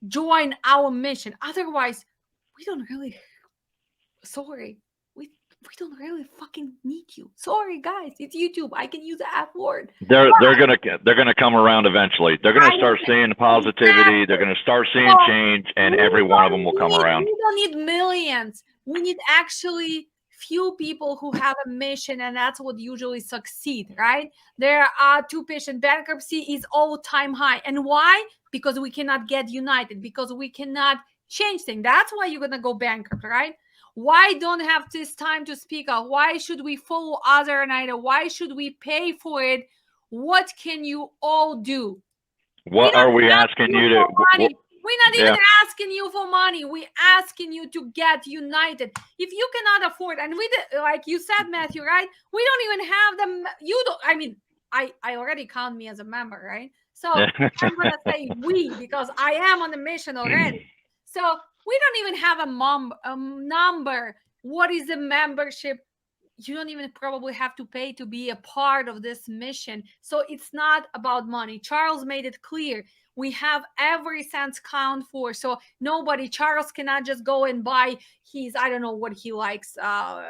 join our mission. Otherwise, we don't really, we don't really fucking need you. Sorry, guys, it's YouTube. I can use the F word. They're gonna come around eventually. They're gonna start seeing positivity. They're gonna start seeing change, and every one of them will come around. We don't need millions. We need actually few people who have a mission, and that's what usually succeed, right? There are two patient bankruptcy is all-time high. And why? Because we cannot get united, because we cannot change things. That's why you're gonna go bankrupt, right? Why don't have this time to speak up? Why should we follow other N.A.D.R.A? Why should we pay for it? What can you all do? What are we asking you to? We're not even asking you for money. We're asking you to get united. If you cannot afford, and we did, like you said, Matthew, right? We don't even have them. You don't. I mean, I already count me as a member, right? So I'm gonna say we, because I am on the mission already. So we don't even have a number. What is the membership? You don't even probably have to pay to be a part of this mission. So it's not about money. Charles made it clear. We have every cent count for. So Charles cannot just go and buy I don't know what he likes.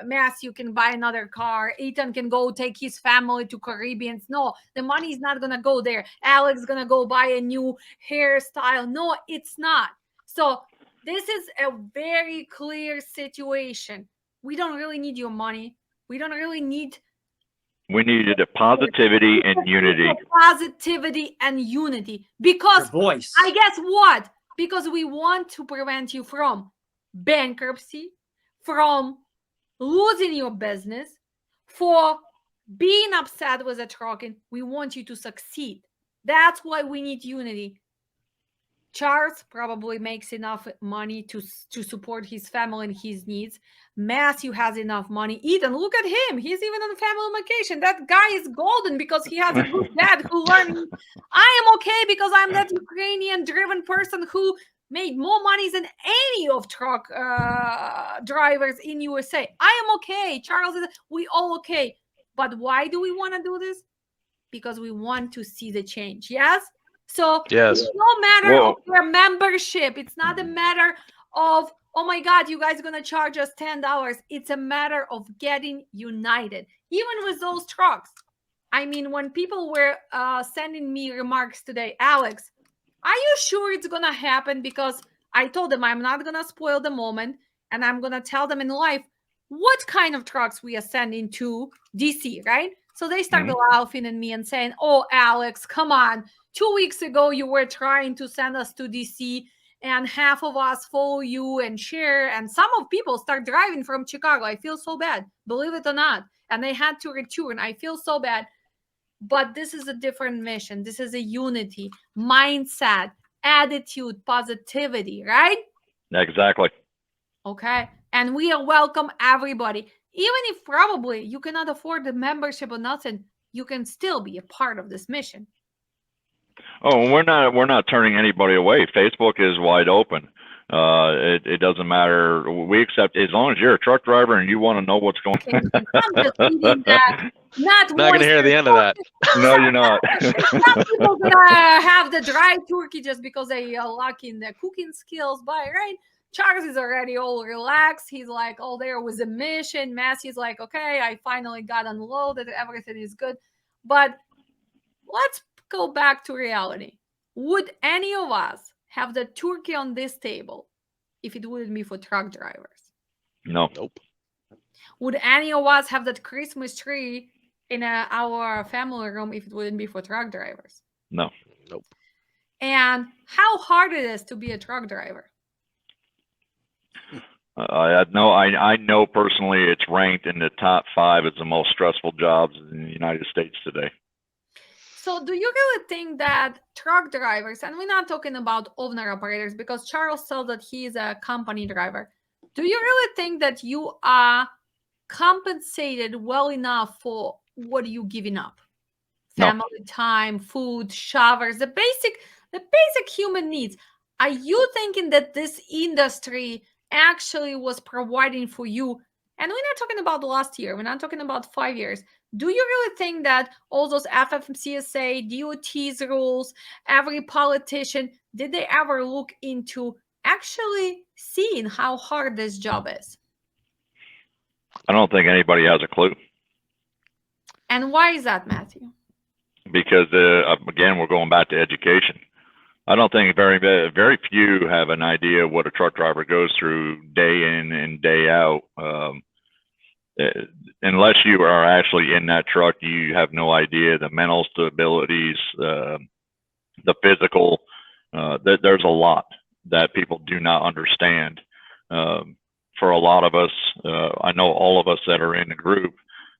Matthew can buy another car. Ethan can go take his family to Caribbeans. No, the money is not going to go there. Alex is going to go buy a new hairstyle. No, it's not. So this is a very clear situation. We don't really need your money. We don't really need. We needed a positivity and unity. Positivity and unity. Because voice. I guess what? Because we want to prevent you from bankruptcy, from losing your business, for being upset with the trucking. We want you to succeed. That's why we need unity. Charles probably makes enough money to support his family and his needs. Matthew has enough money. Ethan, look at him. He's even on family vacation. That guy is golden because he has a good dad who learned. I am okay because I'm that Ukrainian-driven person who made more money than any of truck drivers in USA. I am okay. Charles is. We all okay. But why do we want to do this? Because we want to see the change. Yes. So Yes. it's no matter of your membership. It's not a matter of, oh my God, you guys are going to charge us $10. It's a matter of getting united. Even with those trucks. I mean, when people were sending me remarks today, Alex, are you sure it's going to happen? Because I told them I'm not going to spoil the moment. And I'm going to tell them in life what kind of trucks we are sending to DC, right? So they started laughing at me and saying, oh, Alex, come on. 2 weeks ago, you were trying to send us to DC and half of us follow you and share. And some of people start driving from Chicago. I feel so bad, believe it or not. And they had to return. I feel so bad. But this is a different mission. This is a unity, mindset, attitude, positivity, right? Exactly. Okay. And we welcome everybody. Even if probably you cannot afford the membership or nothing, you can still be a part of this mission. Oh, we're not turning anybody away. Facebook is wide open. It doesn't matter. We accept as long as you're a truck driver and you want to know what's going on. I'm just reading that. Not going to hear the end of that. No, you're not. Some people gonna have the dry turkey just because they are lucky in their cooking skills, but right? Charles is already all relaxed. He's like, oh, there was a mission. Massey's like, okay, I finally got unloaded. Everything is good. But let's go back to reality. Would any of us have the turkey on this table if it wouldn't be for truck drivers? No. Nope. Would any of us have that Christmas tree in our family room if it wouldn't be for truck drivers? No. Nope. And how hard it is to be a truck driver? I know personally it's ranked in the top 5 as the most stressful jobs in the United States today. So do you really think that truck drivers, and we're not talking about owner operators because Charles said that he is a company driver. Do you really think that you are compensated well enough for what you're giving up? No. Family time, food, showers, the basic human needs. Are you thinking that this industry actually was providing for you? And we're not talking about last year. We're not talking about 5 years. Do you really think that all those FMCSA, DOT's rules, every politician, did they ever look into actually seeing how hard this job is? I don't think anybody has a clue. And why is that, Matthew? Because again, we're going back to education. I don't think very few have an idea what a truck driver goes through day in and day out. Unless you are actually in that truck, you have no idea the mental stabilities, the physical. There's a lot that people do not understand. For a lot of us, I know all of us that are in the group,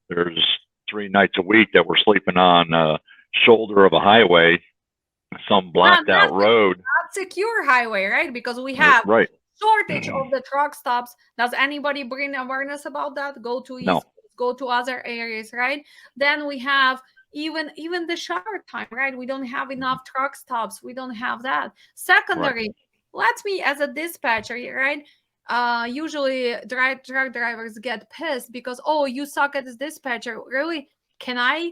there's 3 nights a week that we're sleeping on a shoulder of a highway, some blacked out road. Not secure highway, right? Because we have shortage of the truck stops. Does anybody bring awareness about that? Go to East, go to other areas, right? Then we have even the shower time, right? We don't have enough truck stops. We don't have that. Secondary, let me as a dispatcher, right? Usually truck drivers get pissed because, oh, you suck at this dispatcher. Really? Can I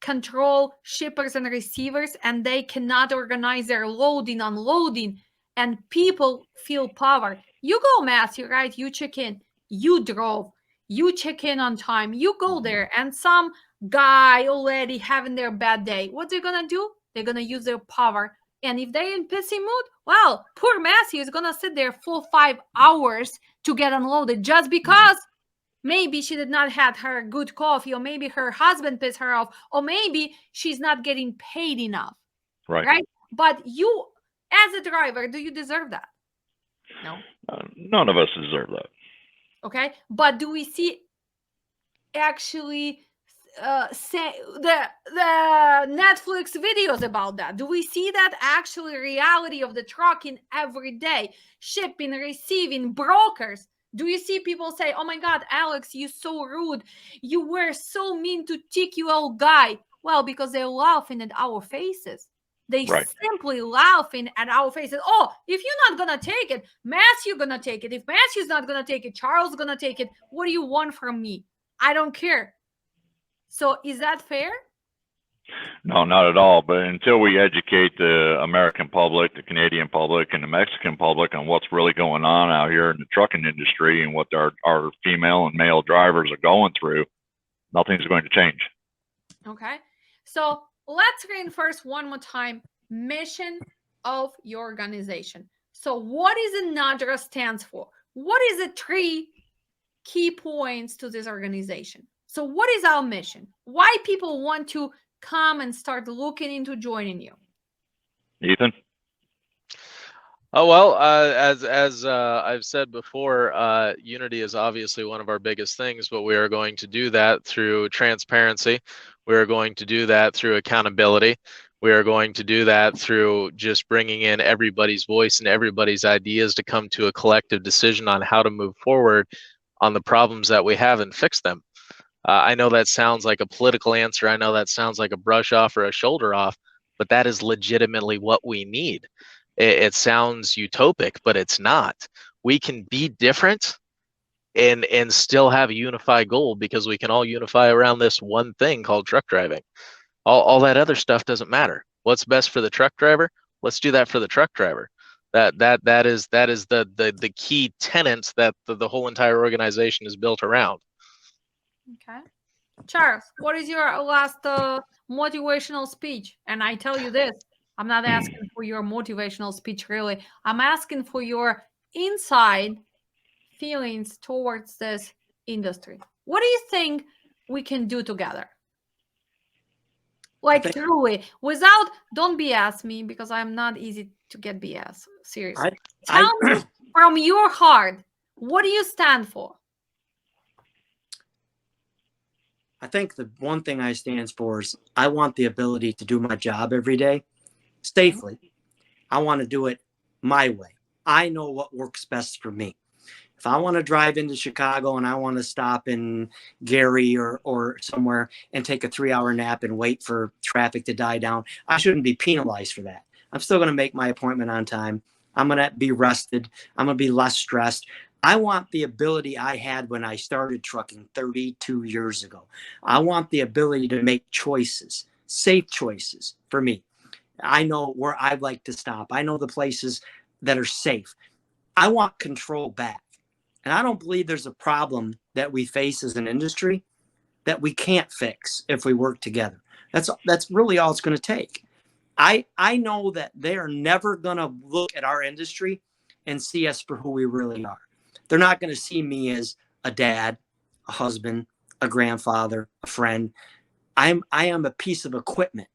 control shippers and receivers and they cannot organize their loading, unloading, and people feel power? You go, Matthew, right? You check in, you drove, you check in on time, you go there, and some guy already having their bad day. What they're gonna do? They're gonna use their power. And if they're in pissy mood, well, poor Matthew is gonna sit there 4-5 hours to get unloaded just because maybe she did not have her good coffee, or maybe her husband pissed her off, or maybe she's not getting paid enough. Right? But you, as a driver, do you deserve that? No. None of us deserve that. Okay. But do we see actually say the Netflix videos about that? Do we see that actually reality of the trucking every day? Shipping, receiving, brokers. Do you see people say, "Oh my God, Alex, you so rude. You were so mean to TQL guy." Well, because they're laughing at our faces. They Right. simply laughing at our faces. Oh, if you're not gonna take it, Matthew gonna take it. If Matthew's not gonna take it, Charles gonna take it. What do you want from me? I don't care. So is that fair? No, not at all. But until we educate the American public, the Canadian public, and the Mexican public on what's really going on out here in the trucking industry and what our female and male drivers are going through, nothing's going to change. Okay. So let's reinforce one more time mission of your organization. So what is N.A.D.R.A stands for? What is the 3 key points to this organization? So what is our mission? Why people want to come and start looking into joining you? Ethan? Oh, well, as I've said before, unity is obviously one of our biggest things, but we are going to do that through transparency. We are going to do that through accountability. We are going to do that through just bringing in everybody's voice and everybody's ideas to come to a collective decision on how to move forward on the problems that we have and fix them. I know that sounds like a political answer. I know that sounds like a brush off or a shoulder off, but that is legitimately what we need. It sounds utopic, but it's not. We can be different and still have a unified goal because we can all unify around this one thing called truck driving. All that other stuff doesn't matter. What's best for the truck driver? Let's do that for the truck driver. That is the key tenets that the whole entire organization is built around. Okay. Charles, what is your last motivational speech? And I tell you this, I'm not asking for your motivational speech, really. I'm asking for your inside feelings towards this industry. What do you think we can do together? Like truly, without, don't BS me because I'm not easy to get BS. Seriously. Tell me from your heart, what do you stand for? I think the one thing I stand for is I want the ability to do my job every day safely. I want to do it my way. I know what works best for me. If I want to drive into Chicago and I want to stop in Gary or somewhere and take a 3-hour nap and wait for traffic to die down, I shouldn't be penalized for that. I'm still going to make my appointment on time. I'm going to be rested. I'm going to be less stressed. I want the ability I had when I started trucking 32 years ago. I want the ability to make choices, safe choices for me. I know where I'd like to stop. I know the places that are safe. I want control back. And I don't believe there's a problem that we face as an industry that we can't fix if we work together. That's really all it's going to take. I know that they are never going to look at our industry and see us for who we really are. They're not going to see me as a dad, a husband, a grandfather, a friend. I am a piece of equipment,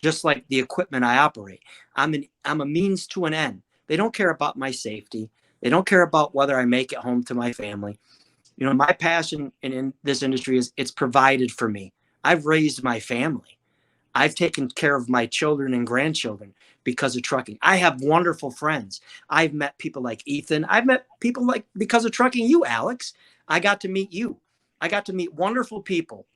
just like the equipment I operate. I'm a means to an end. They don't care about my safety. They don't care about whether I make it home to my family. You know, my passion in this industry is it's provided for me. I've raised my family. I've taken care of my children and grandchildren because of trucking. I have wonderful friends. I've met people like Ethan. I've met people like, because of trucking, you, Alex. I got to meet you. I got to meet wonderful people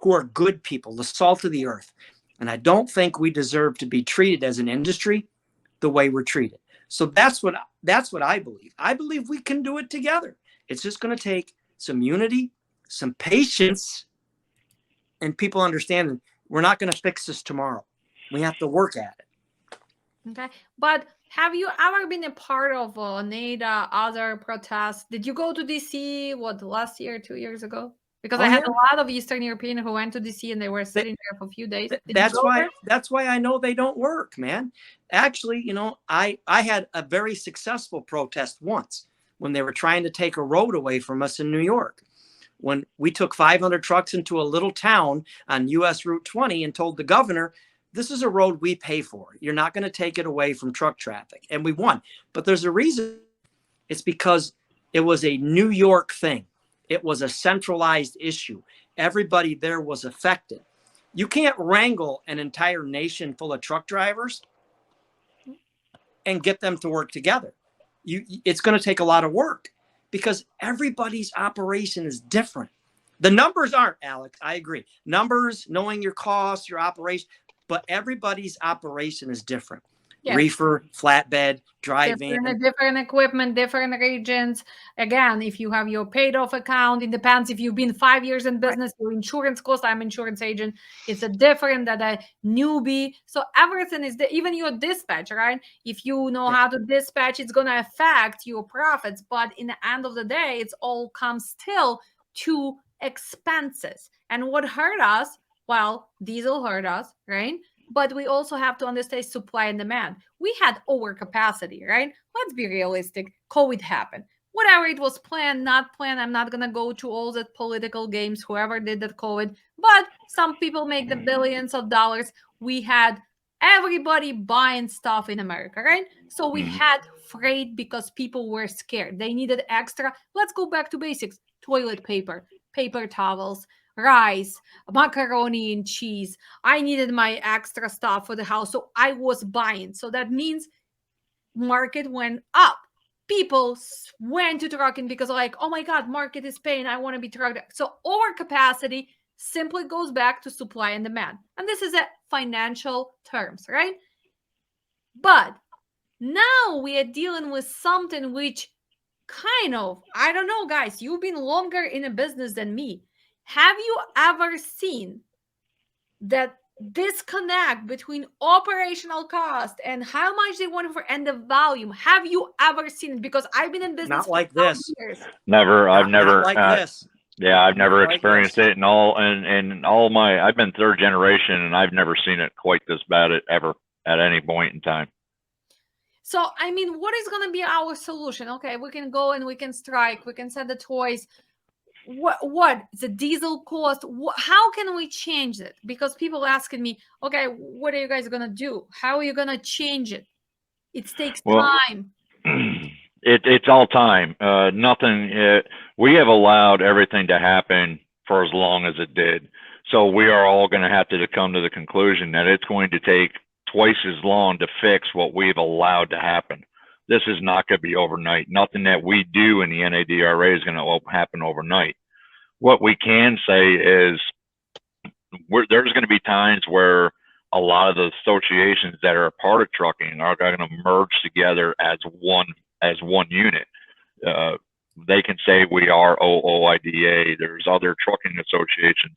who are good people, the salt of the earth. And I don't think we deserve to be treated as an industry the way we're treated. So that's what I believe. I believe we can do it together. It's just going to take some unity, some patience, and people understanding we're not going to fix this tomorrow. We have to work at it. Okay. But have you ever been a part of N.A.D.R.A, other protests? Did you go to DC, last year, 2 years ago? Because I had a lot of Eastern European who went to DC and they were sitting there for a few days. That's why I know they don't work, man. Actually, you know, I had a very successful protest once when they were trying to take a road away from us in New York. When we took 500 trucks into a little town on US Route 20 and told the governor, this is a road we pay for. You're not going to take it away from truck traffic. And we won. But there's a reason. It's because it was a New York thing. It was a centralized issue. everybody there was affected. You can't wrangle an entire nation full of truck drivers and get them to work together. It's going to take a lot of work because everybody's operation is different. The numbers aren't, Alex. I agree. Numbers, knowing your costs, your operation, but everybody's operation is different. Yes. Reefer, flatbed, dry van. Different equipment, different regions. Again, if you have your paid off account, it depends. If you've been 5 years in business, your insurance cost, I'm insurance agent. It's a different than a newbie. So everything is even your dispatch, right? If you know how to dispatch, it's going to affect your profits. But in the end of the day, it's all comes still to expenses. And what hurt us? Well, diesel hurt us, right? But we also have to understand supply and demand. We had overcapacity, right? Let's be realistic. COVID happened. Whatever it was planned, not planned, I'm not going to go to all the political games, whoever did that COVID. But some people make the billions of dollars. We had everybody buying stuff in America, right? So we had freight because people were scared. They needed extra. Let's go back to basics. Toilet paper, paper towels, rice, macaroni and cheese. I needed my extra stuff for the house, so I was buying. So that means market went up. People went to trucking because like, oh my God, market is paying. I want to be trucked. So overcapacity simply goes back to supply and demand. And this is a financial terms, right? But now we are dealing with something which kind of, I don't know, guys, you've been longer in a business than me. Have you ever seen that disconnect between operational cost and how much they want for and the volume? Have you ever seen it? Because I've been in business not like this. Years. Never. I've never like this. Yeah, I've never experienced it in all my. I've been third generation, and I've never seen it quite this bad ever at any point in time. So, I mean, what is going to be our solution? Okay, we can go and we can strike. We can send the toys. What the diesel cost? How can we change it? Because people asking me, okay, what are you guys gonna do? How are you gonna change it? It takes time. It's all time. Nothing. We have allowed everything to happen for as long as it did. So we are all going to have to come to the conclusion that it's going to take twice as long to fix what we've allowed to happen. This is not going to be overnight. Nothing that we do in the N.A.D.R.A. is going to happen overnight. What we can say is there's going to be times where a lot of the associations that are a part of trucking are going to merge together as one unit. They can say we are OOIDA. There's other trucking associations.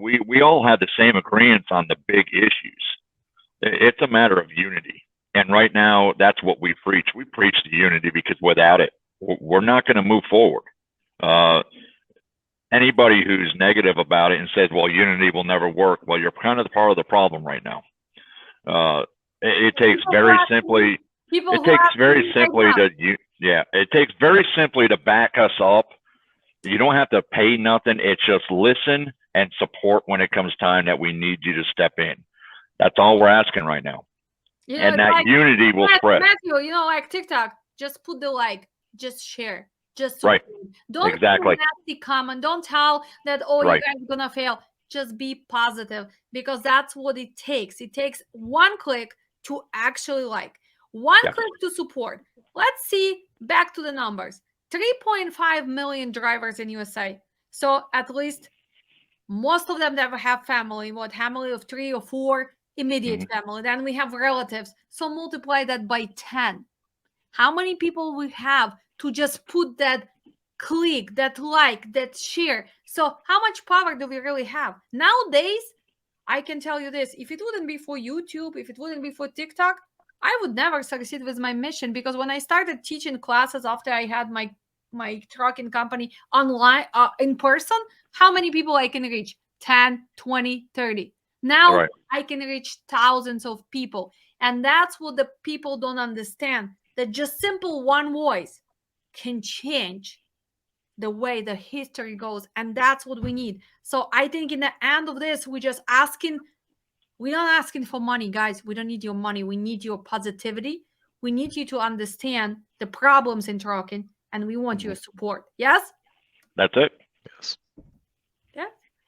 We all have the same agreements on the big issues. It's a matter of unity. And right now, that's what we preach. We preach the unity because without it, we're not going to move forward. Anybody who's negative about it and says, well, unity will never work, well, you're kind of part of the problem right now. It takes very simply to back us up. You don't have to pay nothing. It's just listen and support when it comes time that we need you to step in. That's all we're asking right now. And that unity will spread. Matthew, like TikTok, just put the like, just share, just right. Don't exactly. nasty comment. Don't tell that, you guys are gonna fail. Just be positive because that's what it takes. It takes one click to actually click to support. Let's see, back to the numbers. 3.5 million drivers in USA. So at least most of them never have family, family of 3 or 4, immediate family. Then we have relatives. So multiply that by 10. How many people we have to just put that click, that like, that share? So how much power do we really have? Nowadays, I can tell you this. If it wouldn't be for YouTube, if it wouldn't be for TikTok, I would never succeed with my mission. Because when I started teaching classes after I had my trucking company online, in person, how many people I can reach? 10, 20, 30. Now I can reach thousands of people. And that's what the people don't understand. That just simple one voice can change the way the history goes. And that's what we need. So I think in the end of this, we're not asking for money, guys. We don't need your money. We need your positivity. We need you to understand the problems in trucking, and we want your support. Yes? That's it. Yes. Yeah.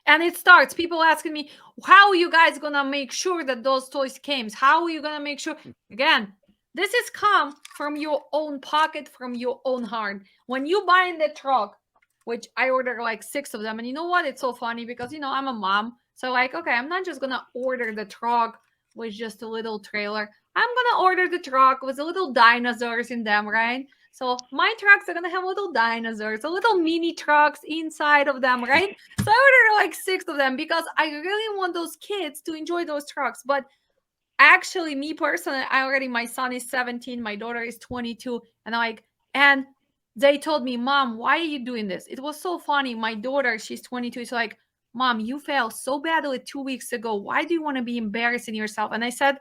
And it starts people asking me, how are you guys gonna make sure that those toys came? How are you gonna make sure? Again, this is come from your own pocket, from your own heart. When you buy in the truck, which I order like 6 of them, and you know what? It's so funny because I'm a mom, so like, okay, I'm not just gonna order the truck with just a little trailer. I'm gonna order the truck with the little dinosaurs in them, right? So my trucks are gonna have little dinosaurs, a little mini trucks inside of them, right? So I ordered like 6 of them because I really want those kids to enjoy those trucks. But actually, me personally, my son is 17, my daughter is 22, and they told me, Mom, why are you doing this? It was so funny. My daughter, she's 22, is like, Mom, you failed so badly 2 weeks ago. Why do you want to be embarrassing yourself? And I said,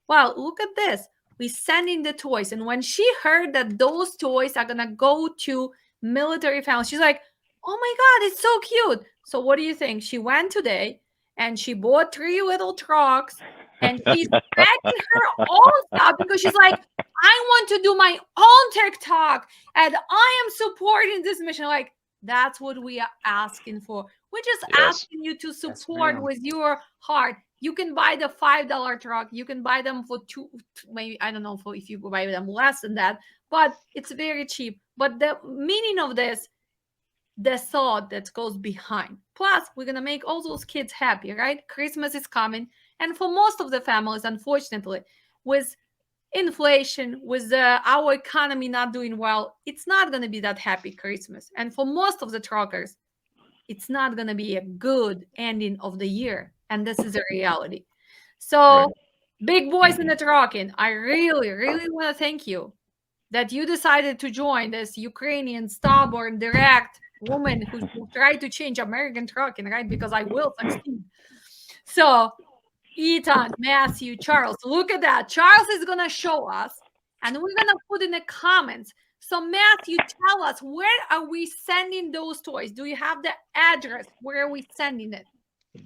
well, look at this. We send in the toys. And when she heard that those toys are gonna go to military families, she's like, oh my God, it's so cute. So what do you think? She went today and she bought 3 little trucks and she's packing her own stuff because she's like, I want to do my own TikTok and I am supporting this mission. Like, that's what we are asking for. We're just asking you to support with your heart. You can buy the $5 truck. You can buy them for maybe, I don't know if you buy them less than that, but it's very cheap. But the meaning of this, the thought that goes behind. Plus, we're going to make all those kids happy, right? Christmas is coming. And for most of the families, unfortunately, with inflation, with our economy not doing well, it's not going to be that happy Christmas. And for most of the truckers, it's not going to be a good ending of the year. And this is a reality. So, right. Big boys in the trucking, I really, really want to thank you that you decided to join this Ukrainian, stubborn, direct woman who tried to change American trucking, right? Because I will succeed. So, Ethan, Matthew, Charles, look at that. Charles is going to show us, and we're going to put in the comments. So, Matthew, tell us, where are we sending those toys? Do you have the address? Where are we sending it?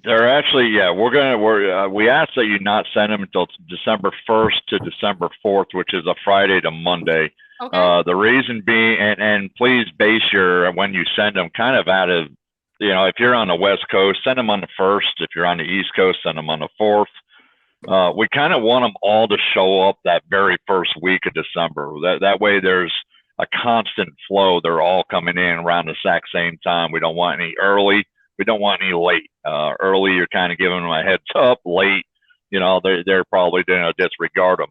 They're actually, yeah, we ask that you not send them until December 1st to December 4th, which is a Friday to Monday. Okay. The reason being, and please base when you send them kind of out of, if you're on the West Coast, send them on the 1st. If you're on the East Coast, send them on the 4th. We kind of want them all to show up that very first week of December. That way there's a constant flow. They're all coming in around the exact same time. We don't want any early. We don't want any late. Early, you're kind of giving them a heads up. Late, they're probably going to disregard them.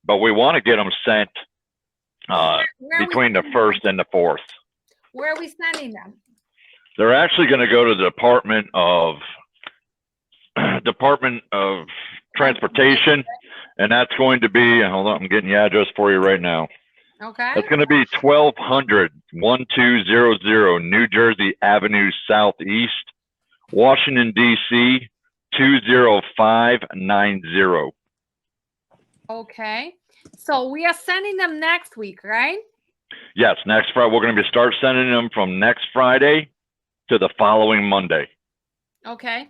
But we want to get them sent between the 1st and the 4th. Where are we sending them? They're actually going to go to the Department of Transportation, and that's going to be, hold on, I'm getting the address for you right now. Okay. It's going to be 1200 New Jersey Avenue Southeast, Washington, D.C., 20590. Okay. So we are sending them next week, right? Yes, next Friday. We're going to start sending them from next Friday to the following Monday. Okay.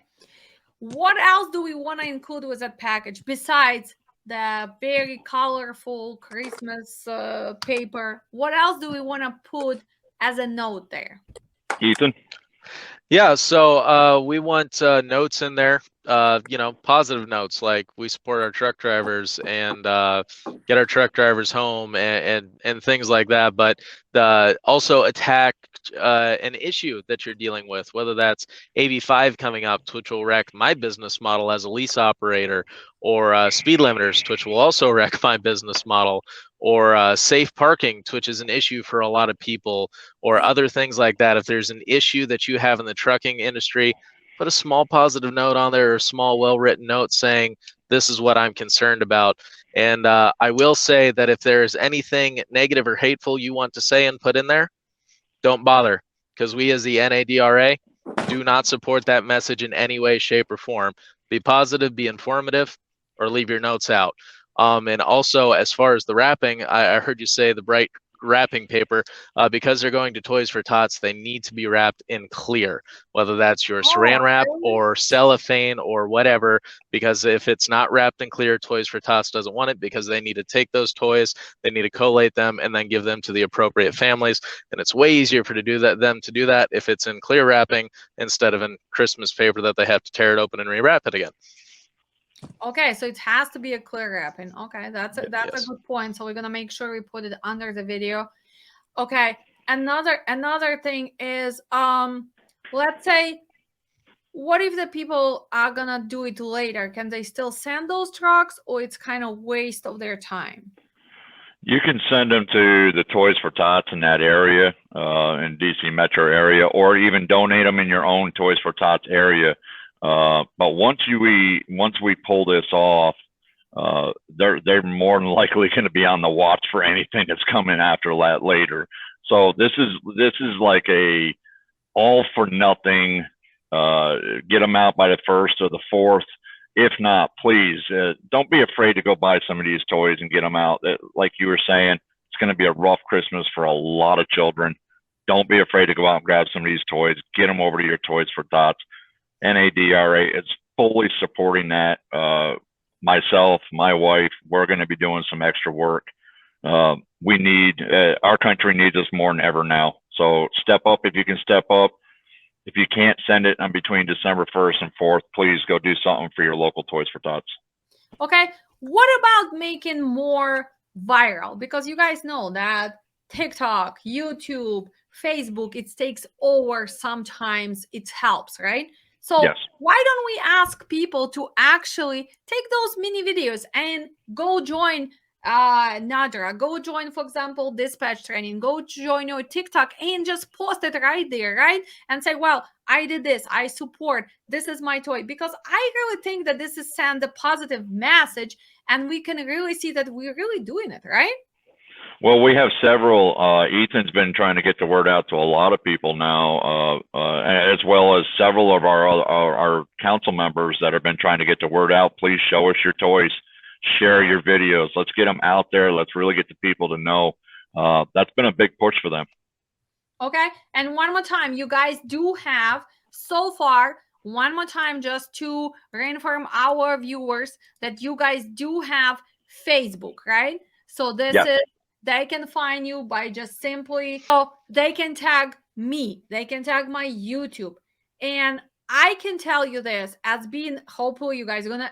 What else do we want to include with that package besides the very colorful Christmas paper? What else do we want to put as a note there? Ethan? Yeah, so we want notes in there, positive notes, like we support our truck drivers and get our truck drivers home and things like that. But also attack an issue that you're dealing with, whether that's AB5 coming up, which will wreck my business model as a lease operator, or speed limiters, which will also wreck my business model, or safe parking, which is an issue for a lot of people, or other things like that. If there's an issue that you have in the trucking industry, put a small positive note on there, or a small well-written note saying, this is what I'm concerned about. And I will say that if there's anything negative or hateful you want to say and put in there, don't bother, because we as the N.A.D.R.A. do not support that message in any way, shape, or form. Be positive, be informative, or leave your notes out. And also, as far as the wrapping, I heard you say the bright wrapping paper, because they're going to Toys for Tots, they need to be wrapped in clear, whether that's your saran wrap or cellophane or whatever, because if it's not wrapped in clear, Toys for Tots doesn't want it, because they need to take those toys, they need to collate them, and then give them to the appropriate families. And it's way easier for them to do that if it's in clear wrapping instead of in Christmas paper that they have to tear it open and rewrap it again. Okay, so it has to be a clear wrapping. Okay, that's a Yes. good point. So we're gonna make sure we put it under the video. Okay, another thing is, let's say, what if the people are gonna do it later? Can they still send those trucks, or it's kind of waste of their time? You can send them to the Toys for Tots in that area, in DC metro area, or even donate them in your own Toys for Tots area. But once we pull this off, they're more than likely going to be on the watch for anything that's coming after that later. So this is like a all for nothing. Get them out by the 1st or the 4th. If not, please don't be afraid to go buy some of these toys and get them out. Like you were saying, it's going to be a rough Christmas for a lot of children. Don't be afraid to go out and grab some of these toys. Get them over to your Toys for Tots. N.A.D.R.A. is fully supporting that. Myself, my wife, we're going to be doing some extra work. We need, our country needs us more than ever now. So step up if you can step up. If you can't send it on between December 1st and 4th, please go do something for your local Toys for Tots. Okay, what about making more viral? Because you guys know that TikTok, YouTube, Facebook, it takes over sometimes, it helps, right? So Yes. why don't we ask people to actually take those mini videos and go join N.A.D.R.A, go join, for example, dispatch training, go join your TikTok and just post it right there, right? And say, well, I did this, I support, this is my toy. Because I really think that this is send a positive message, and we can really see that we're really doing it, right? Well, we have several. Ethan's been trying to get the word out to a lot of people now, as well as several of our council members that have been trying to get the word out. Please show us your toys, share your videos. Let's get them out there. Let's really get the people to know. That's been a big push for them. Okay, and one more time, you guys do have so far. One more time, just to reinform our viewers that you guys do have Facebook, right? So this is, they can find you by just simply, they can tag me, they can tag my YouTube. And I can tell you this, as being, hopefully you guys are gonna,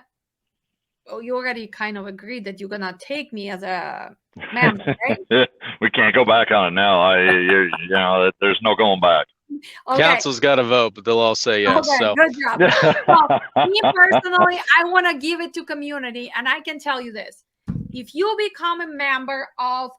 you already kind of agreed that you're gonna take me as a member, right? We can't go back on it now. You know, there's no going back. Okay. Council's got to vote, but they'll all say yes. Okay, so good job. So, me personally, I want to give it to community, and I can tell you this: if you become a member of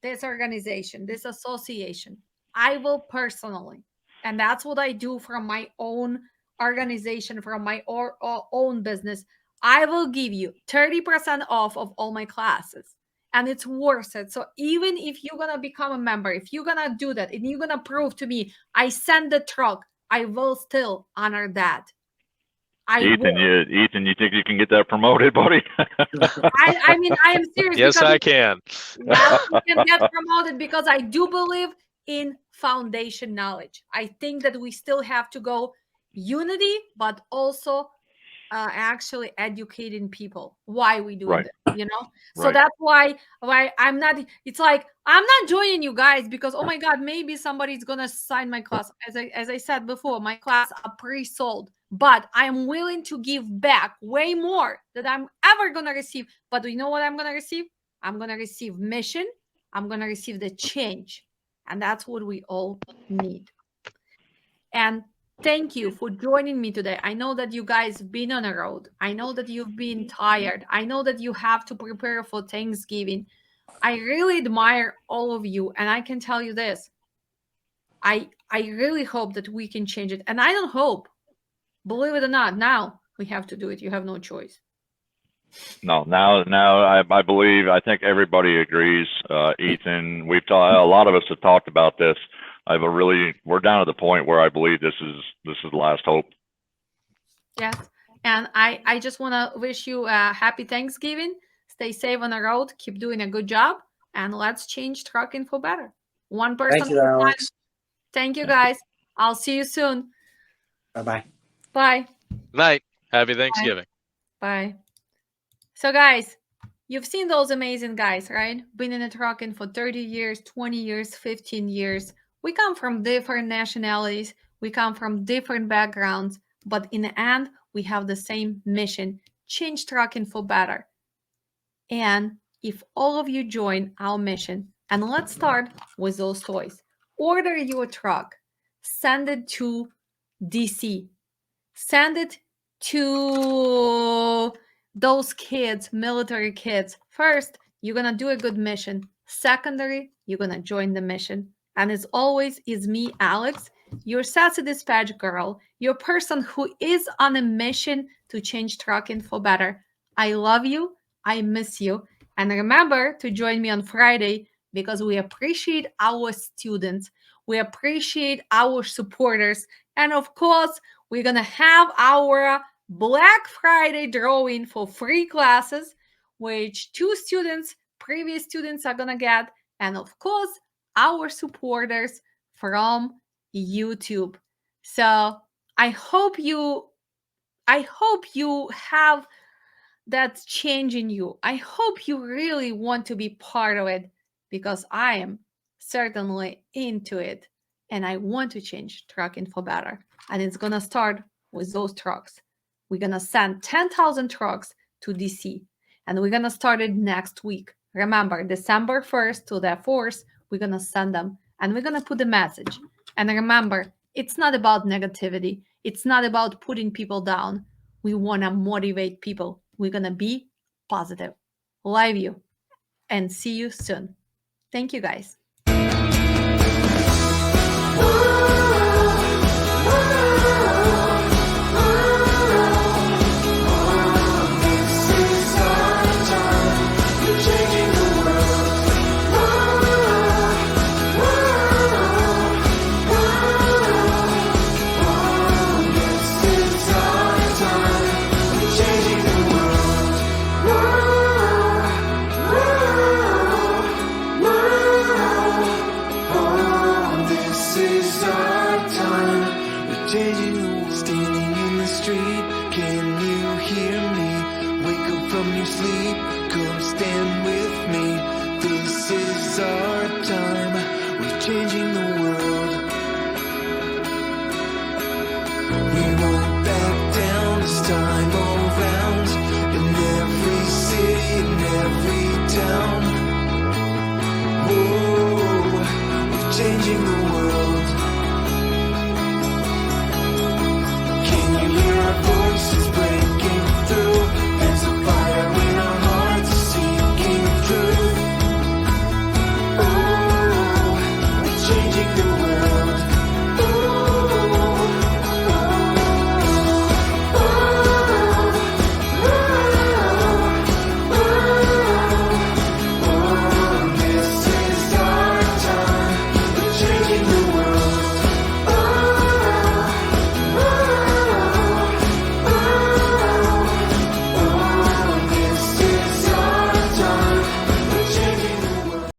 this organization, this association, I will personally, and that's what I do from my own organization, from my own business, I will give you 30% off of all my classes. And it's worth it. So even if you're going to become a member, if you're going to do that, and you're going to prove to me I send the truck, I will still honor that. Ethan, you think you can get that promoted, buddy? I mean, I am serious. Yes, I can. Well, you can get promoted because I do believe in foundation knowledge. I think that we still have to go unity, but also actually educating people why we do it, you know. So that's why I'm not, it's like I'm not joining you guys because, oh my god, maybe somebody's gonna sign my class. As I said before, my class are pre-sold, but I'm willing to give back way more than I'm ever gonna receive. But you know what I'm gonna receive? I'm gonna receive mission, I'm gonna receive the change, and that's what we all need. And thank you for joining me today. I know that you guys have been on the road. I know that you've been tired. I know that you have to prepare for Thanksgiving. I really admire all of you. And I can tell you this. I really hope that we can change it. And I don't hope, believe it or not, now we have to do it. You have no choice. No, now I believe, I think everybody agrees. Ethan, a lot of us have talked about this. We're down to the point where I believe this is the last hope. Yes. And I just want to wish you a happy Thanksgiving. Stay safe on the road. Keep doing a good job. and let's change trucking for better. One person Thank you, at a time. Alex. Thank you, guys. I'll see you soon. Bye-bye. Bye. Night. Happy Thanksgiving. Bye. So, guys, you've seen those amazing guys, right? Been in the trucking for 30 years, 20 years, 15 years. We come from different nationalities. We come from different backgrounds. But in the end, we have the same mission: change trucking for better. And if all of you join our mission, and let's start with those toys. Order your truck. Send it to DC. Send it to those kids, military kids. First, you're going to do a good mission. Secondary, you're going to join the mission. And as always, is me, Alex, your Sassy dispatch girl, your person who is on a mission to change trucking for better. I love you. I miss you. And remember to join me on Friday, because we appreciate our students. We appreciate our supporters. And of course, we're going to have our Black Friday drawing for free classes, which 2 students, previous students, are going to get. And of course, our supporters from YouTube. So I hope you have that change in you. I hope you really want to be part of it, because I am certainly into it. And I want to change trucking for better. And it's going to start with those trucks. We're going to send 10,000 trucks to DC. And we're going to start it next week. Remember, December 1st to the 4th, we're going to send them. And we're going to put the message. And remember, it's not about negativity. It's not about putting people down. We want to motivate people. We're going to be positive. Love you. And see you soon. Thank you, guys. Standing in the street, can you hear me? Wake up from your sleep, come stand with me. This is our time, we're changing the world. We won't back down this time around. In every city, in every town. Whoa, we're changing the world.